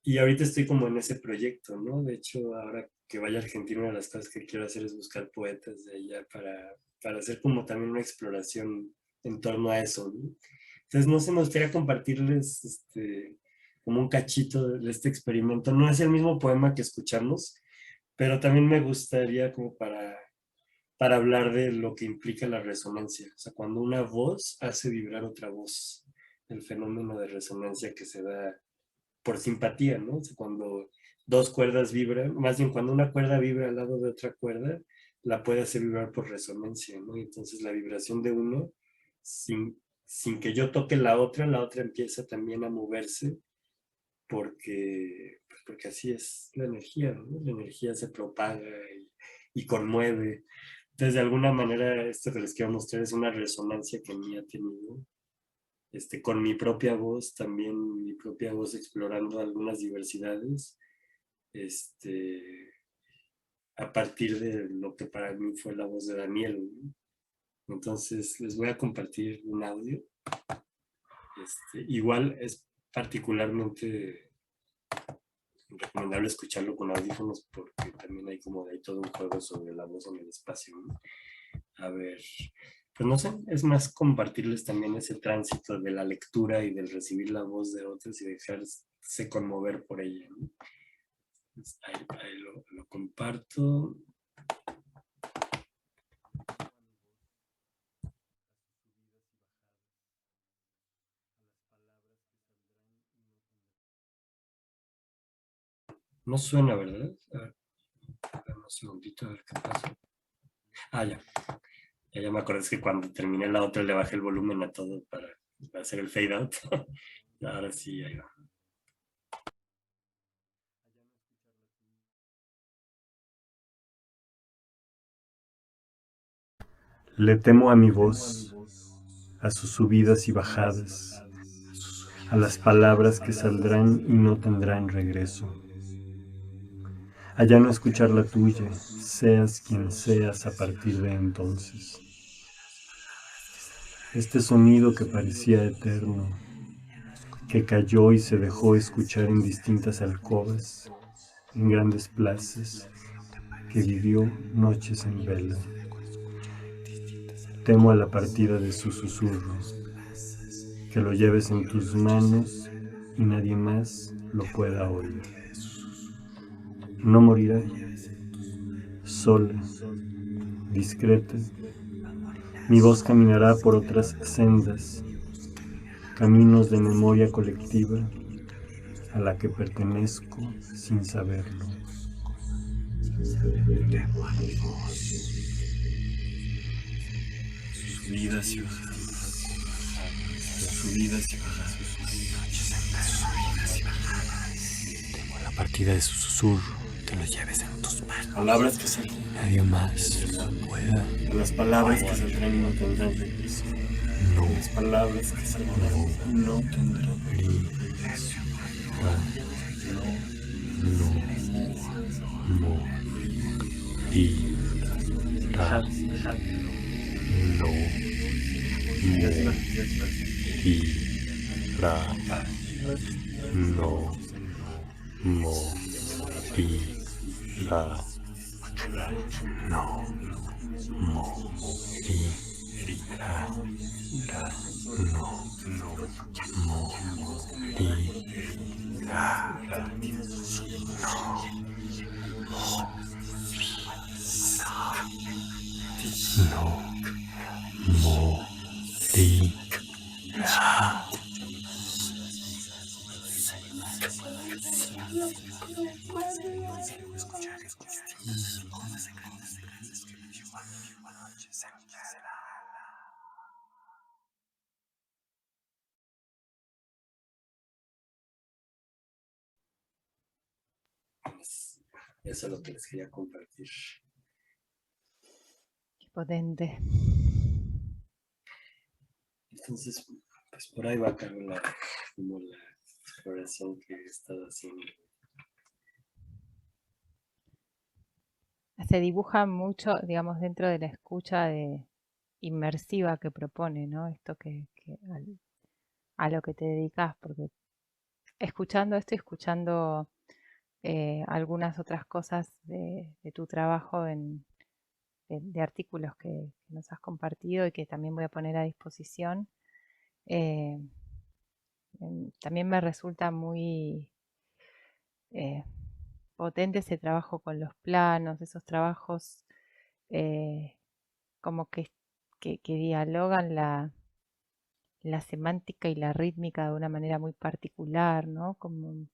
Y ahorita estoy como en ese proyecto, ¿no? De hecho, ahora que vaya a Argentina, una de las cosas que quiero hacer es buscar poetas de allá para hacer como también una exploración en torno a eso, ¿no? Entonces, no sé, me gustaría compartirles como un cachito de este experimento. No es el mismo poema que escuchamos, pero también me gustaría como para hablar de lo que implica la resonancia. O sea, cuando una voz hace vibrar otra voz, el fenómeno de resonancia que se da por simpatía, ¿no? O sea, cuando dos cuerdas vibran, más bien cuando una cuerda vibra al lado de otra cuerda, la puede hacer vibrar por resonancia, ¿no? Y entonces la vibración de uno, sin que yo toque la otra empieza también a moverse, porque así es la energía, ¿no? La energía se propaga y conmueve. Entonces, de alguna manera, esto que les quiero mostrar es una resonancia que en mí ha tenido, con mi propia voz, también mi propia voz explorando algunas diversidades, a partir de lo que para mí fue la voz de Daniel, ¿no? Entonces, les voy a compartir un audio. Igual es particularmente recomendable escucharlo con audífonos porque también hay como de ahí todo un juego sobre la voz en el espacio, ¿no? A ver, pues no sé, es más compartirles también ese tránsito de la lectura y del recibir la voz de otros y dejarse conmover por ella, ¿no? Pues ahí lo comparto. No suena, ¿verdad? A ver, un segundito a ver qué pasa. Ah, ya. Ya me acordé, es que cuando terminé la otra le bajé el volumen a todo para hacer el fade out. Ahora sí, ahí va. Le temo a mi voz, a sus subidas y bajadas, a las palabras que saldrán y no tendrán regreso. A ya no escuchar la tuya, seas quien seas a partir de entonces. Este sonido que parecía eterno, que cayó y se dejó escuchar en distintas alcobas, en grandes plazas, que vivió noches en vela. Temo a la partida de su susurro, que lo lleves en tus manos y nadie más lo pueda oír. No morirá, sola, discreta. Mi voz caminará por otras sendas, caminos de memoria colectiva a la que pertenezco sin saberlo. Subidas y bajadas, subidas y bajadas, Temo la partida de su susurro, te lo lleves en tus manos. Palabras que saldrán. Nadie más pueda. Las palabras que saldrán y no tendrán regreso. No. Las palabras que saldrán y no tendrán regreso. No. no morirá. No morirá. No morirá. Eso es lo que les quería compartir. Qué potente. Entonces, pues por ahí va Carol, como la exploración que he estado haciendo. Se dibuja mucho, digamos, dentro de la escucha inmersiva que propone, ¿no? Esto a lo que te dedicas, porque escuchando esto y escuchando algunas otras cosas de tu trabajo de artículos que nos has compartido y que también voy a poner a disposición, eh, también me resulta muy eh, potente ese trabajo con los planos, esos trabajos eh, como que dialogan la semántica y la rítmica de una manera muy particular, ¿no? Como,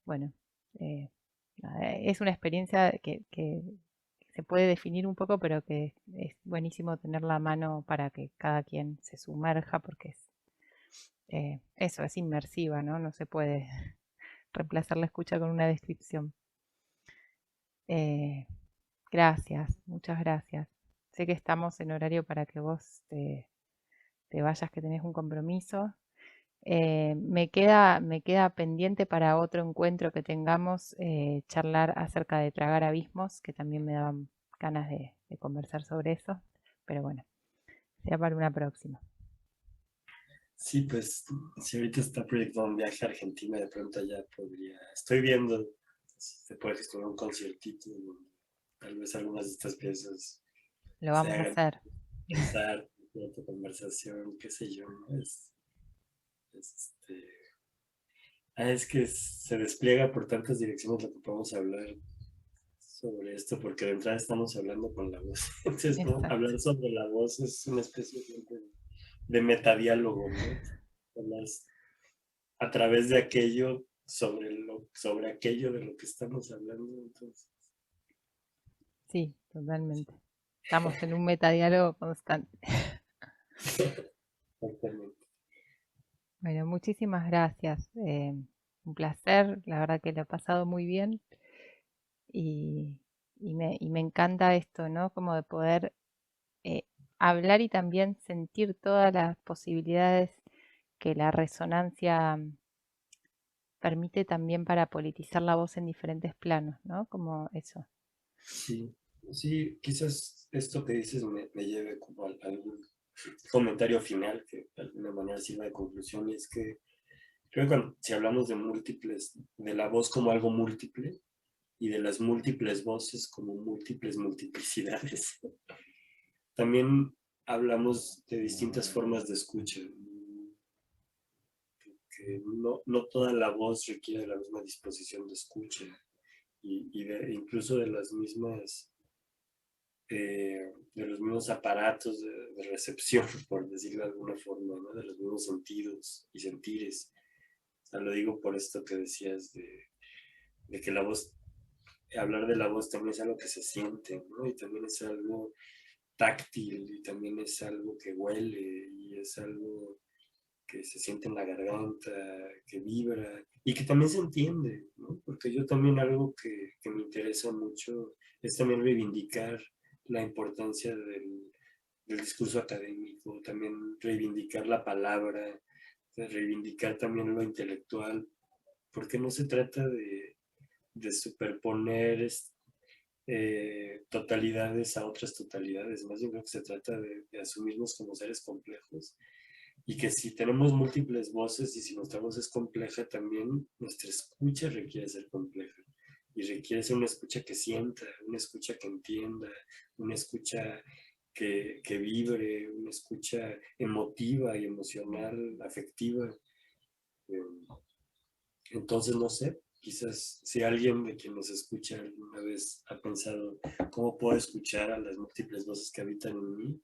bueno, eh, es una experiencia que se puede definir un poco, pero que es buenísimo tenerla a mano para que cada quien se sumerja, porque eso es inmersiva, ¿no? No se puede reemplazar la escucha con una descripción. Eh, Gracias, muchas gracias. Sé que estamos en horario para que vos te vayas, que tenés un compromiso. Me queda pendiente para otro encuentro que tengamos, charlar acerca de tragar abismos, que también me daban ganas de conversar sobre eso. Pero bueno, será para una próxima. Sí, pues si ahorita está proyectando un viaje a Argentina, de pronto ya podría. Estoy viendo si se puede gestionar un conciertito, donde tal vez algunas de estas piezas Lo se vamos a hagan hacer. pensar, otra conversación, qué sé yo, ¿no? Este, es que se despliega por tantas direcciones lo que podemos hablar sobre esto, porque de entrada estamos hablando con la voz. Entonces, ¿no? Exacto. Hablar sobre la voz es una especie de metadiálogo, ¿no? Hablar a través de aquello sobre aquello de lo que estamos hablando. Entonces, Sí, totalmente. Estamos en un metadiálogo constante. exactamente. Bueno, muchísimas gracias. Un placer. La verdad que lo he pasado muy bien y, y me encanta esto, ¿no? Como de poder eh, hablar y también sentir todas las posibilidades que la resonancia permite también para politizar la voz en diferentes planos, ¿no? Como eso. Sí, sí, quizás esto que dices me lleve como a algún comentario final que de alguna manera sirva de conclusión, y es que creo que si hablamos de múltiples, de la voz como algo múltiple y de las múltiples voces como múltiples multiplicidades, también hablamos de distintas formas de escucha, que no toda la voz requiere la misma disposición de escucha incluso de las mismas de los mismos aparatos de recepción, por decirlo de alguna forma, ¿no? De los mismos sentidos y sentires. O sea, lo digo por esto que decías de que la voz, hablar de la voz también es algo que se siente, ¿no? Y también es algo táctil, y también es algo que huele, y es algo que se siente en la garganta, que vibra, y que también se entiende, ¿no? Porque yo también algo que me interesa mucho es también reivindicar la importancia del discurso académico, también reivindicar la palabra, reivindicar también lo intelectual, porque no se trata de superponer totalidades a otras totalidades, más bien creo que se trata de asumirnos como seres complejos Y que si tenemos múltiples voces y si nuestra voz es compleja, también nuestra escucha requiere ser compleja. Y requiere ser una escucha que sienta, una escucha que entienda, una escucha que vibre, una escucha emotiva y emocional, afectiva. Entonces, no sé, quizás si alguien de quien nos escucha alguna vez ha pensado cómo puedo escuchar a las múltiples voces que habitan en mí,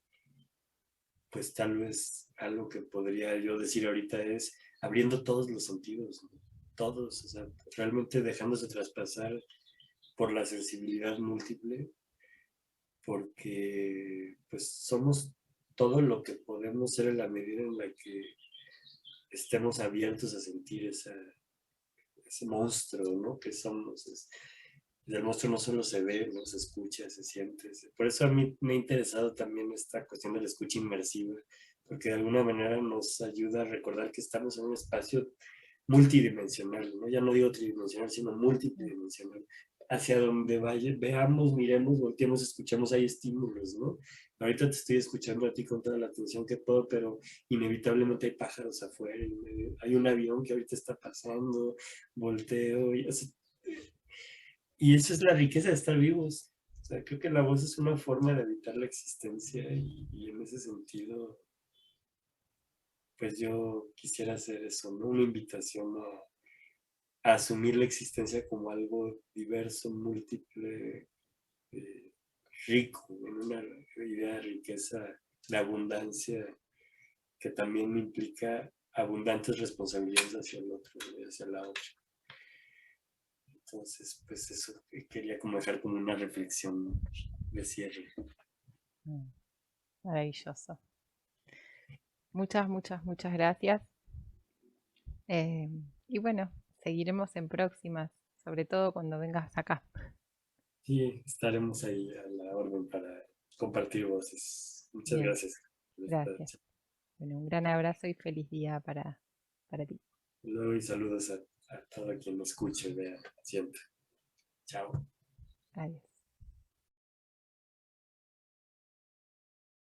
pues tal vez algo que podría yo decir ahorita es abriendo todos los sentidos, ¿no? Todos, o sea, realmente dejándose traspasar por la sensibilidad múltiple, porque pues somos todo lo que podemos ser en la medida en la que estemos abiertos a sentir ese monstruo, ¿no? Que somos. El monstruo no solo se ve, no se escucha, se siente. Por eso a mí me ha interesado también esta cuestión de la escucha inmersiva, porque de alguna manera nos ayuda a recordar que estamos en un espacio multidimensional, ¿no? Ya no digo tridimensional, sino multidimensional. Hacia donde vaya, veamos, miremos, volteemos, escuchemos, hay estímulos, ¿no? Ahorita te estoy escuchando a ti con toda la atención que puedo, pero inevitablemente hay pájaros afuera, hay un avión que ahorita está pasando, volteo, y eso es la riqueza de estar vivos. O sea, creo que la voz es una forma de evitar la existencia y en ese sentido, pues yo quisiera hacer eso, ¿no? Una invitación a asumir la existencia como algo diverso, múltiple, eh, rico, en una idea de riqueza, de abundancia, que también implica abundantes responsabilidades hacia el otro y hacia la otra. Entonces, pues eso quería como dejar como una reflexión de cierre. Maravilloso. Muchas, muchas, muchas gracias. Y bueno, seguiremos en próximas, sobre todo cuando vengas acá. Sí, estaremos ahí a la orden para compartir voces. Muchas Bien, gracias. gracias. Bueno, un gran abrazo y feliz día para ti. Luego y saludos a todo quien me escuche, vea, siempre. Chao. Adiós.